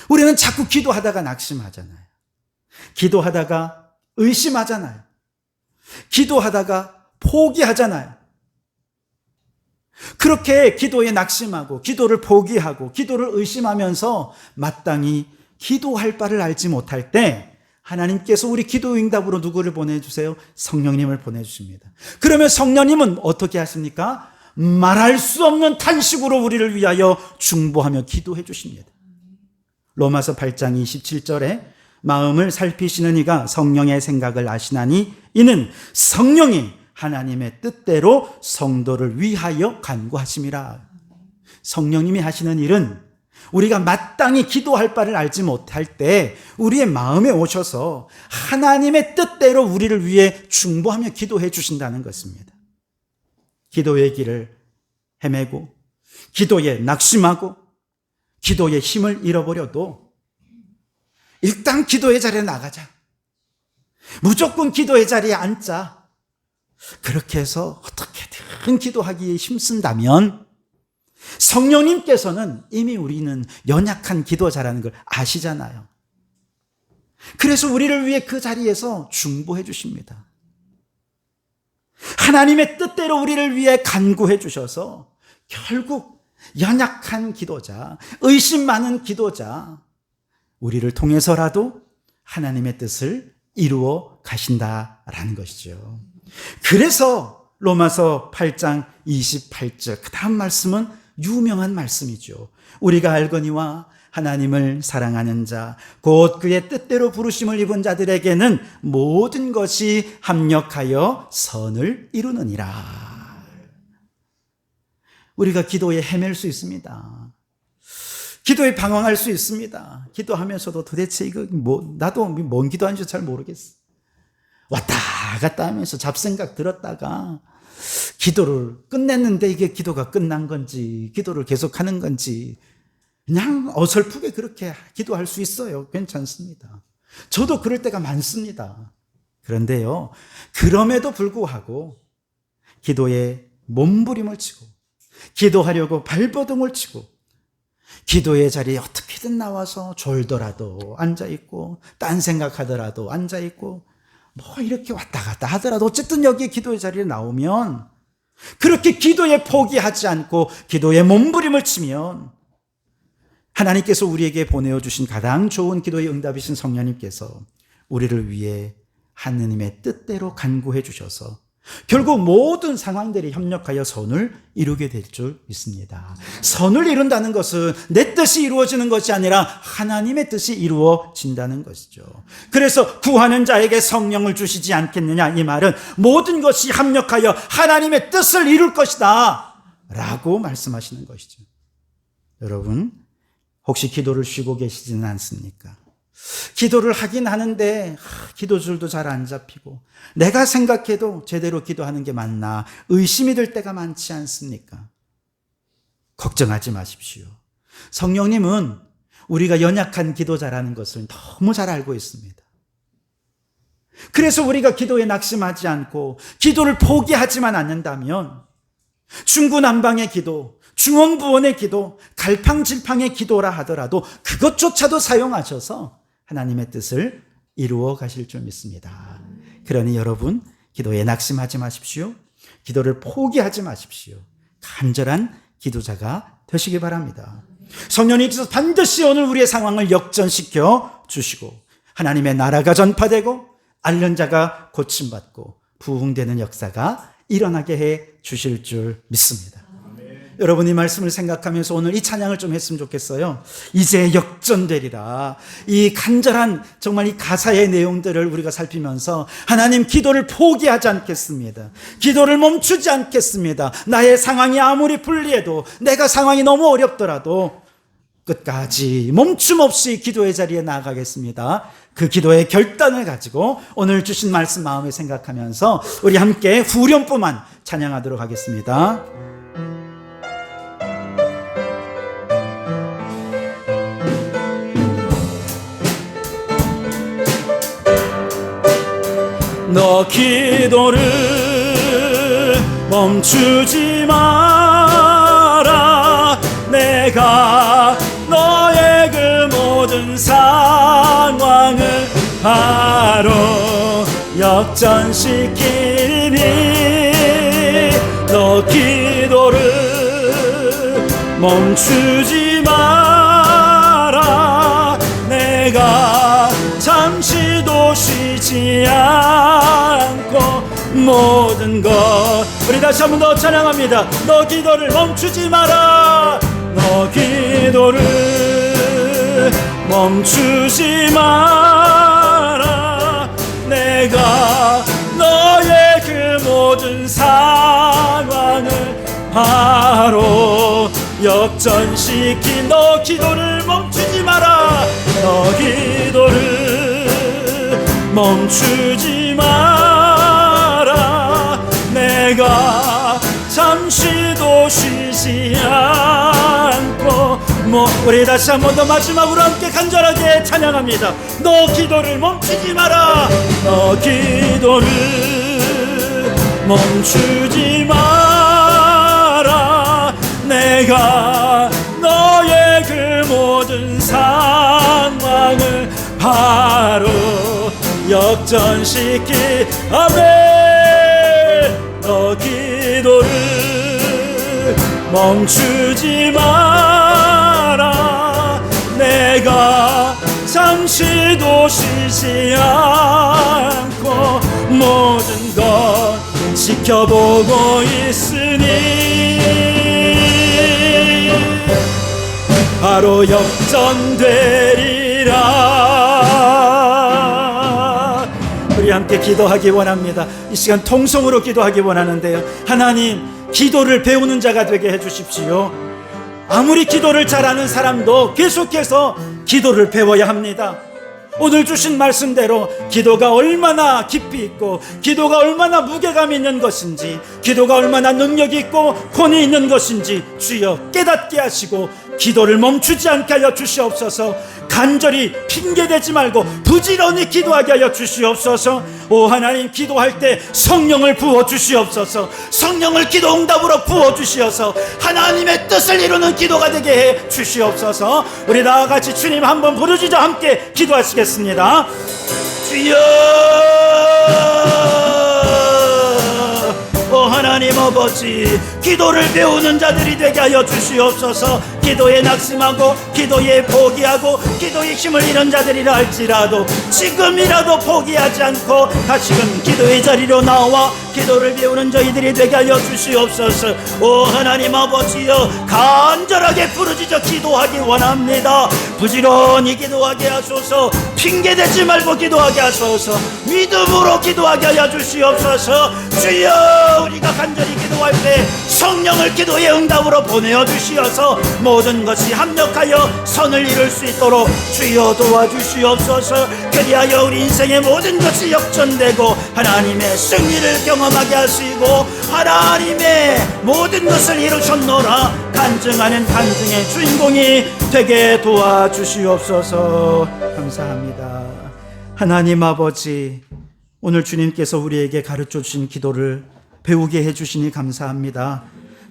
S1: 우리는 자꾸 기도하다가 낙심하잖아요. 기도하다가 의심하잖아요. 기도하다가 포기하잖아요. 그렇게 기도에 낙심하고 기도를 포기하고 기도를 의심하면서 마땅히 기도할 바를 알지 못할 때 하나님께서 우리 기도 응답으로 누구를 보내주세요? 성령님을 보내주십니다. 그러면 성령님은 어떻게 하십니까? 말할 수 없는 탄식으로 우리를 위하여 중보하며 기도해 주십니다. 로마서 8장 27절에 마음을 살피시는 이가 성령의 생각을 아시나니 이는 성령이 하나님의 뜻대로 성도를 위하여 간구하심이라. 성령님이 하시는 일은 우리가 마땅히 기도할 바를 알지 못할 때 우리의 마음에 오셔서 하나님의 뜻대로 우리를 위해 중보하며 기도해 주신다는 것입니다. 기도의 길을 헤매고 기도에 낙심하고 기도의 힘을 잃어버려도 일단 기도의 자리에 나가자. 무조건 기도의 자리에 앉자. 그렇게 해서 어떻게든 기도하기에 힘쓴다면 성령님께서는 이미 우리는 연약한 기도자라는 걸 아시잖아요. 그래서 우리를 위해 그 자리에서 중보해 주십니다. 하나님의 뜻대로 우리를 위해 간구해 주셔서 결국 연약한 기도자, 의심 많은 기도자, 우리를 통해서라도 하나님의 뜻을 이루어 가신다라는 것이죠. 그래서 로마서 8장 28절 그 다음 말씀은 유명한 말씀이죠. 우리가 알거니와 하나님을 사랑하는 자, 곧 그의 뜻대로 부르심을 입은 자들에게는 모든 것이 합력하여 선을 이루느니라. 우리가 기도에 헤맬 수 있습니다. 기도에 방황할 수 있습니다. 기도하면서도 도대체 이거 나도 뭔 기도하는지 잘 모르겠어. 왔다 갔다 하면서 잡생각 들었다가 기도를 끝냈는데 이게 기도가 끝난 건지 기도를 계속하는 건지 그냥 어설프게 그렇게 기도할 수 있어요. 괜찮습니다. 저도 그럴 때가 많습니다. 그런데요, 그럼에도 불구하고 기도에 몸부림을 치고 기도하려고 발버둥을 치고 기도의 자리에 어떻게든 나와서 졸더라도 앉아있고 딴 생각하더라도 앉아있고 뭐 이렇게 왔다 갔다 하더라도 어쨌든 여기 기도의 자리에 나오면 그렇게 기도에 포기하지 않고 기도에 몸부림을 치면 하나님께서 우리에게 보내어주신 가장 좋은 기도의 응답이신 성령님께서 우리를 위해 하느님의 뜻대로 간구해 주셔서 결국 모든 상황들이 협력하여 선을 이루게 될 줄 믿습니다. 선을 이룬다는 것은 내 뜻이 이루어지는 것이 아니라 하나님의 뜻이 이루어진다는 것이죠. 그래서 구하는 자에게 성령을 주시지 않겠느냐, 이 말은 모든 것이 합력하여 하나님의 뜻을 이룰 것이다 라고 말씀하시는 것이죠. 여러분, 혹시 기도를 쉬고 계시지는 않습니까? 기도를 하긴 하는데 기도줄도 잘 안 잡히고 내가 생각해도 제대로 기도하는 게 맞나 의심이 들 때가 많지 않습니까? 걱정하지 마십시오. 성령님은 우리가 연약한 기도자라는 것을 너무 잘 알고 있습니다. 그래서 우리가 기도에 낙심하지 않고 기도를 포기하지만 않는다면 중구난방의 기도, 중원부원의 기도, 갈팡질팡의 기도라 하더라도 그것조차도 사용하셔서 하나님의 뜻을 이루어 가실 줄 믿습니다. 그러니 여러분, 기도에 낙심하지 마십시오. 기도를 포기하지 마십시오. 간절한 기도자가 되시기 바랍니다. 성령님께서 반드시 오늘 우리의 상황을 역전시켜 주시고 하나님의 나라가 전파되고 앓는 자가 고침받고 부흥되는 역사가 일어나게 해 주실 줄 믿습니다. 여러분, 이 말씀을 생각하면서 오늘 이 찬양을 좀 했으면 좋겠어요. 이제 역전되리라. 이 간절한 정말 이 가사의 내용들을 우리가 살피면서 하나님, 기도를 포기하지 않겠습니다. 기도를 멈추지 않겠습니다. 나의 상황이 아무리 불리해도, 내가 상황이 너무 어렵더라도 끝까지 멈춤 없이 기도의 자리에 나아가겠습니다. 그 기도의 결단을 가지고 오늘 주신 말씀 마음에 생각하면서 우리 함께 후렴부만 찬양하도록 하겠습니다. 너 기도를 멈추지 마라. 내가 너의 그 모든 상황을 바로 역전시키니 너 기도를 멈추지 마라. 내가 잠시도 쉬지 않고 모든 것 우리 다시 한 번 더 찬양합니다. 너 기도를 멈추지 마라. 너 기도를 멈추지 마라. 내가 너의 그 모든 상황을 바로 역전시킨 너 기도를 멈추지 마라. 너 기도를 멈추지 마라. 내가 잠시도 쉬지 않고 우리 다시 한 번 더 마지막으로 함께 간절하게 찬양합니다. 너 기도를 멈추지 마라. 너 기도를 멈추지 마라. 내가 너의 그 모든 상황을 바로 역전시키 아멘. 위해서 기도를 멈추지 마라. 내가 잠시도 쉬지 않고 모든 것 지켜보고 있으니 바로 역전되리라. 우리 함께 기도하기 원합니다. 이 시간 통성으로 기도하기 원하는데요, 하나님, 기도를 배우는 자가 되게 해주십시오. 아무리 기도를 잘하는 사람도 계속해서 기도를 배워야 합니다. 오늘 주신 말씀대로 기도가 얼마나 깊이 있고 기도가 얼마나 무게감 있는 것인지, 기도가 얼마나 능력이 있고 권위 있는 것인지 주여 깨닫게 하시고 기도를 멈추지 않게 하여 주시옵소서. 간절히 핑계대지 말고 부지런히 기도하게 하여 주시옵소서. 오 하나님, 기도할 때 성령을 부어 주시옵소서. 성령을 기도 응답으로 부어 주시어서 하나님의 뜻을 이루는 기도가 되게 해 주시옵소서. 우리 다같이 주님 한번 부르짖어 함께 기도하시겠습니다. 주여, 오 하나님 아버지, 기도를 배우는 자들이 되게 하여 주시옵소서. 기도에 낙심하고 기도에 포기하고 기도의 힘을 잃은 자들이라 할지라도 지금이라도 포기하지 않고 다시금 기도의 자리로 나와 기도를 배우는 저희들이 되게 하여 주시옵소서. 오 하나님 아버지여, 간절하게 부르짖어 기도하기 원합니다. 부지런히 기도하게 하소서. 핑계대지 말고 기도하게 하소서. 믿음으로 기도하게 하여 주시옵소서. 주여, 우리가 간절히 기도할 때 성령을 기도의 응답으로 보내어 주시어서 모든 것이 합력하여 선을 이룰 수 있도록 주여 도와주시옵소서. 그리하여 우리 인생의 모든 것이 역전되고 하나님의 승리를 경험하게 하시고 하나님의 모든 것을 이루셨노라 간증하는 간증의 주인공이 되게 도와주시옵소서. 감사합니다. 하나님 아버지, 오늘 주님께서 우리에게 가르쳐 주신 기도를 배우게 해주시니 감사합니다.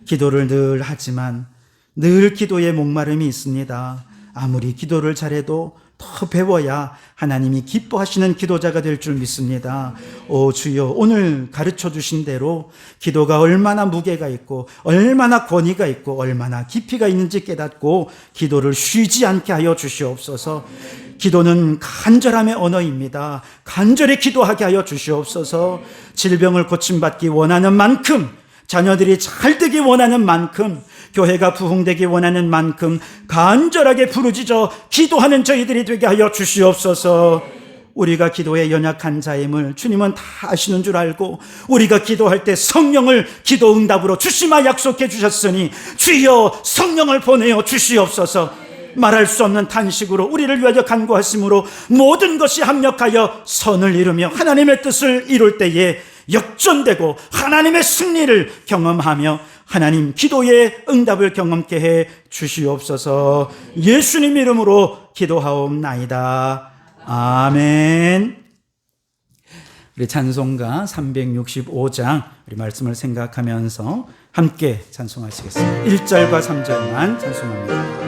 S1: 기도를 늘 하지만 늘 기도에 목마름이 있습니다. 아무리 기도를 잘해도 더 배워야 하나님이 기뻐하시는 기도자가 될 줄 믿습니다. 오 주여, 오늘 가르쳐 주신 대로 기도가 얼마나 무게가 있고 얼마나 권위가 있고 얼마나 깊이가 있는지 깨닫고 기도를 쉬지 않게 하여 주시옵소서. 기도는 간절함의 언어입니다. 간절히 기도하게 하여 주시옵소서. 질병을 고침받기 원하는 만큼, 자녀들이 잘 되기 원하는 만큼, 교회가 부흥되기 원하는 만큼 간절하게 부르짖어 기도하는 저희들이 되게 하여 주시옵소서. 우리가 기도에 연약한 자임을 주님은 다 아시는 줄 알고 우리가 기도할 때 성령을 기도 응답으로 주시마 약속해 주셨으니 주여 성령을 보내어 주시옵소서. 말할 수 없는 탄식으로 우리를 위하여 간구하심으로 모든 것이 합력하여 선을 이루며 하나님의 뜻을 이룰 때에 역전되고 하나님의 승리를 경험하며 하나님 기도의 응답을 경험케 해 주시옵소서. 예수님 이름으로 기도하옵나이다. 아멘. 우리 찬송가 365장 우리 말씀을 생각하면서 함께 찬송하시겠습니다. 1절과 3절만 찬송합니다.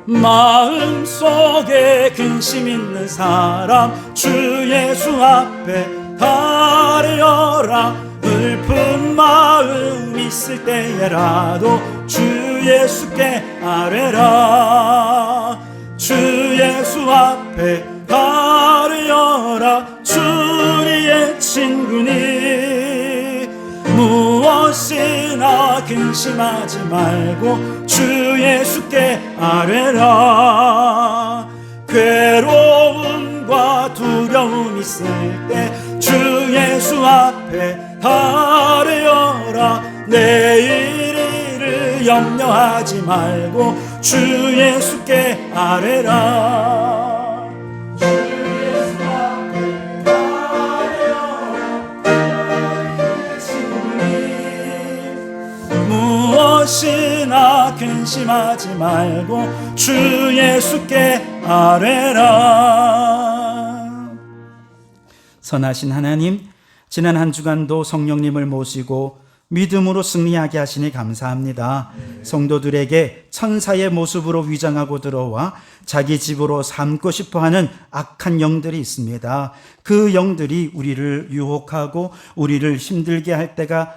S1: 마음속에 근심 있는 사람 주 예수 앞에 가려라. 슬픈 마음 있을 때에라도 주 예수께 아뢰라. 주 예수 앞에 가려라. 주 우리의 친구니 무엇이나 근심하지 말고 주 예수께 아뢰라. 괴로움과 두려움 있을 때 주 예수 앞에 아뢰어라. 내일 일을 염려하지 말고 주 예수께 아뢰라. 주 예수 앞에 아뢰어라. 친구니 무엇이나 근심하지 말고 주 예수께 아뢰라. 선하신 하나님, 지난 한 주간도 성령님을 모시고 믿음으로 승리하게 하시니 감사합니다. 성도들에게 천사의 모습으로 위장하고 들어와 자기 집으로 삼고 싶어하는 악한 영들이 있습니다. 그 영들이 우리를 유혹하고 우리를 힘들게 할 때가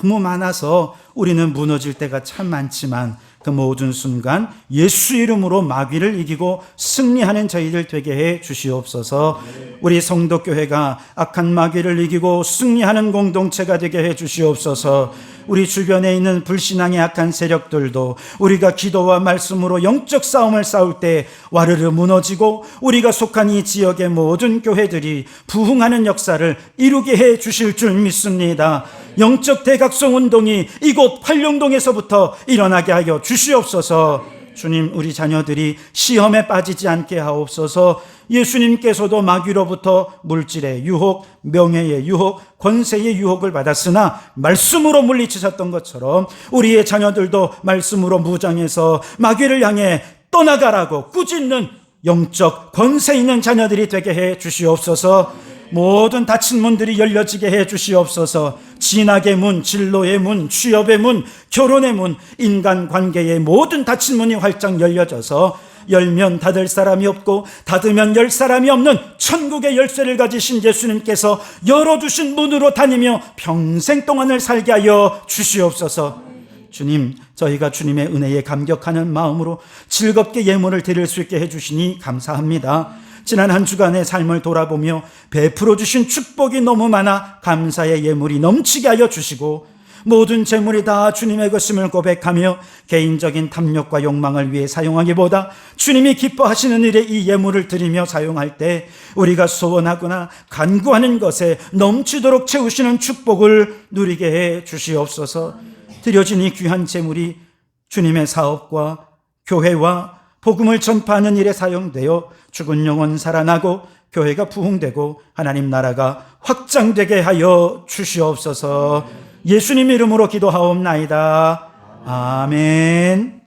S1: 너무 많아서 우리는 무너질 때가 참 많지만 그 모든 순간 예수 이름으로 마귀를 이기고 승리하는 저희들 되게 해 주시옵소서. 우리 성도교회가 악한 마귀를 이기고 승리하는 공동체가 되게 해 주시옵소서. 우리 주변에 있는 불신앙의 악한 세력들도 우리가 기도와 말씀으로 영적 싸움을 싸울 때 와르르 무너지고 우리가 속한 이 지역의 모든 교회들이 부흥하는 역사를 이루게 해 주실 줄 믿습니다. 영적 대각성 운동이 이곳 활룡동에서부터 일어나게 하여 주시옵소서. 주님, 우리 자녀들이 시험에 빠지지 않게 하옵소서. 예수님께서도 마귀로부터 물질의 유혹, 명예의 유혹, 권세의 유혹을 받았으나 말씀으로 물리치셨던 것처럼 우리의 자녀들도 말씀으로 무장해서 마귀를 향해 떠나가라고 꾸짖는 영적 권세 있는 자녀들이 되게 해 주시옵소서. 모든 닫힌 문들이 열려지게 해 주시옵소서. 진학의 문, 진로의 문, 취업의 문, 결혼의 문, 인간관계의 모든 닫힌 문이 활짝 열려져서 열면 닫을 사람이 없고 닫으면 열 사람이 없는 천국의 열쇠를 가지신 예수님께서 열어두신 문으로 다니며 평생 동안을 살게 하여 주시옵소서. 주님, 저희가 주님의 은혜에 감격하는 마음으로 즐겁게 예물을 드릴 수 있게 해주시니 감사합니다. 지난 한 주간의 삶을 돌아보며 베풀어 주신 축복이 너무 많아 감사의 예물이 넘치게 하여 주시고 모든 재물이 다 주님의 것임을 고백하며 개인적인 탐욕과 욕망을 위해 사용하기보다 주님이 기뻐하시는 일에 이 예물을 드리며 사용할 때 우리가 소원하거나 간구하는 것에 넘치도록 채우시는 축복을 누리게 해 주시옵소서. 드려진 이 귀한 재물이 주님의 사업과 교회와 복음을 전파하는 일에 사용되어 죽은 영혼 살아나고 교회가 부흥되고 하나님 나라가 확장되게 하여 주시옵소서. 예수님 이름으로 기도하옵나이다. 아멘.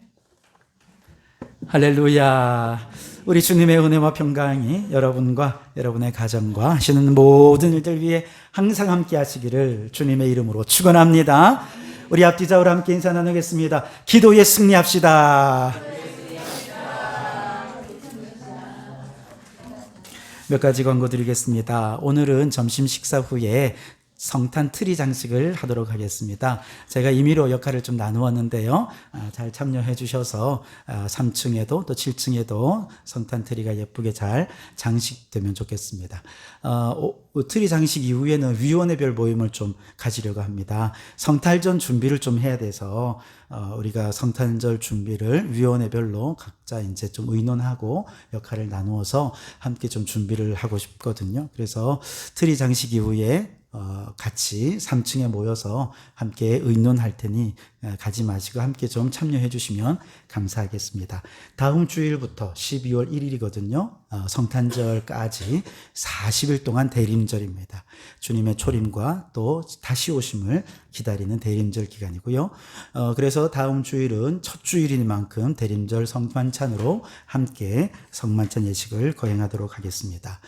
S1: 할렐루야. 우리 주님의 은혜와 평강이 여러분과 여러분의 가정과 하시는 모든 일들 위해 항상 함께 하시기를 주님의 이름으로 축원합니다. 우리 앞뒤좌우로 함께 인사 나누겠습니다. 기도에 승리합시다. 몇 가지 광고 드리겠습니다. 오늘은 점심 식사 후에 성탄 트리 장식을 하도록 하겠습니다. 제가 임의로 역할을 좀 나누었는데요. 잘 참여해 주셔서 3층에도 또 7층에도 성탄 트리가 예쁘게 잘 장식되면 좋겠습니다. 트리 장식 이후에는 위원회별 모임을 좀 가지려고 합니다. 성탄절 준비를 좀 해야 돼서 우리가 성탄절 준비를 위원회별로 각자 이제 좀 의논하고 역할을 나누어서 함께 좀 준비를 하고 싶거든요. 그래서 트리 장식 이후에 같이 3층에 모여서 함께 의논할 테니 가지 마시고 함께 좀 참여해 주시면 감사하겠습니다. 다음 주일부터 12월 1일이거든요. 성탄절까지 40일 동안 대림절입니다. 주님의 초림과 또 다시 오심을 기다리는 대림절 기간이고요. 그래서 다음 주일은 첫 주일인 만큼 대림절 성만찬으로 함께 성만찬 예식을 거행하도록 하겠습니다.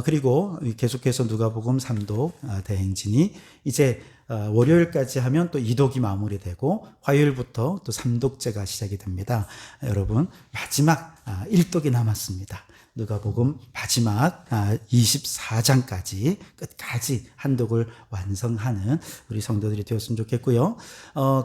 S1: 그리고 계속해서 누가복음 3독 대행진이 이제 월요일까지 하면 또 2독이 마무리되고 화요일부터 또 3독제가 시작이 됩니다. 여러분 마지막 1독이 남았습니다. 누가복음 마지막 24장까지 끝까지 한 독을 완성하는 우리 성도들이 되었으면 좋겠고요.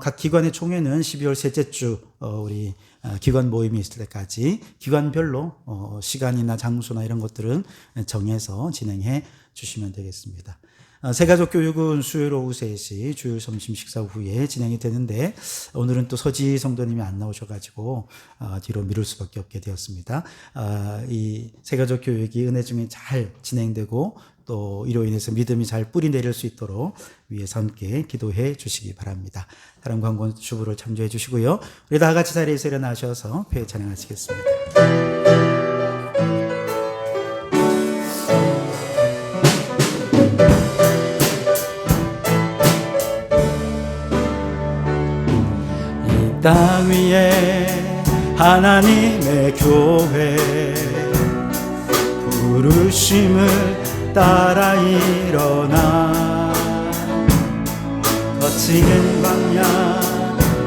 S1: 각 기관의 총회는 12월 셋째 주 우리 기관 모임이 있을 때까지 기관별로 시간이나 장소나 이런 것들은 정해서 진행해 주시면 되겠습니다. 새가족 교육은 수요일 오후 3시 주일 점심 식사 후에 진행이 되는데 오늘은 또 서지 성도님이 안 나오셔가지고 뒤로 미룰 수밖에 없게 되었습니다. 이 새가족 교육이 은혜 중에 잘 진행되고 또 이로 인해서 믿음이 잘 뿌리 내릴 수 있도록 위에서 함께 기도해 주시기 바랍니다. 다른 광고 주부를 참조해 주시고요. 우리 다 같이 자리에서 일어나셔서 폐 찬양하시겠습니다. 땅 위에 하나님의 교회 부르심을 따라 일어나 지는 광야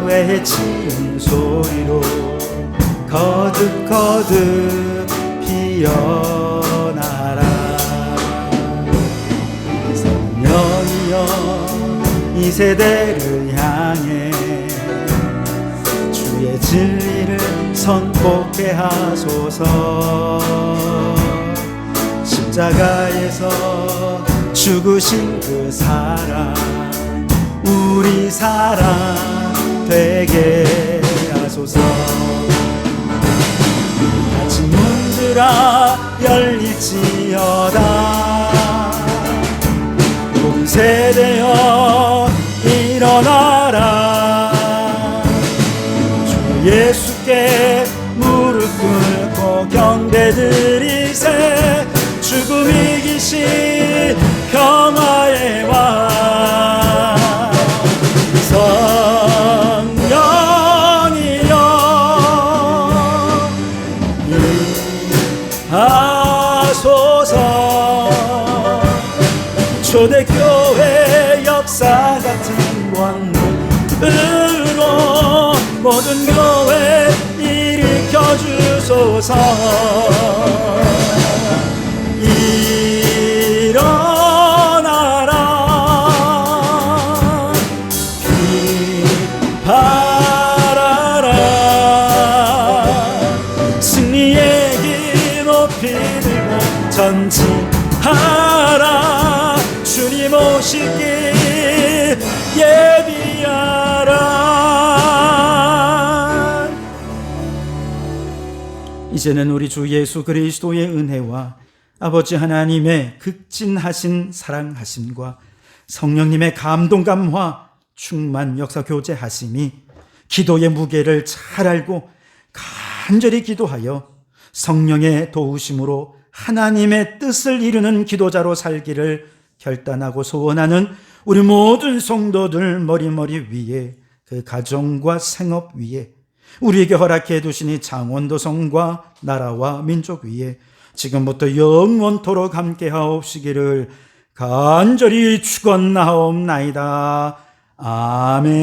S1: 외치는 소리로 거듭거듭 피어나라. 성령이여 이 세대를 향해 주의 진리를 선포케 하소서. 십자가에서 죽으신 그 사랑 우리 사랑 되게 하소서. 닫힌 문들아 열릴지어다. 모든 세대여 일어나라. 주 예수께 무릎 꿇고 경배드리세. 죽음 이기신 평화의 왕 성령이여 임하소서. 초대교회 역사 같은 권능으로 모든 교회 일으켜 주소서. 일어나라 비바라라. 승리의 길 높이 들고 전진하라. 주님 오시길 예비하라. 이제는 우리 주 예수 그리스도의 은혜와 아버지 하나님의 극진하신 사랑하심과 성령님의 감동 감화 충만 역사 교제하심이 기도의 무게를 잘 알고 간절히 기도하여 성령의 도우심으로 하나님의 뜻을 이루는 기도자로 살기를 결단하고 소원하는 우리 모든 성도들 머리머리 위에 그 가정과 생업 위에 우리에게 허락해 두시니 장원도성과 나라와 민족 위에 지금부터 영원토록 함께 하옵시기를 간절히 축원하옵나이다. 아멘.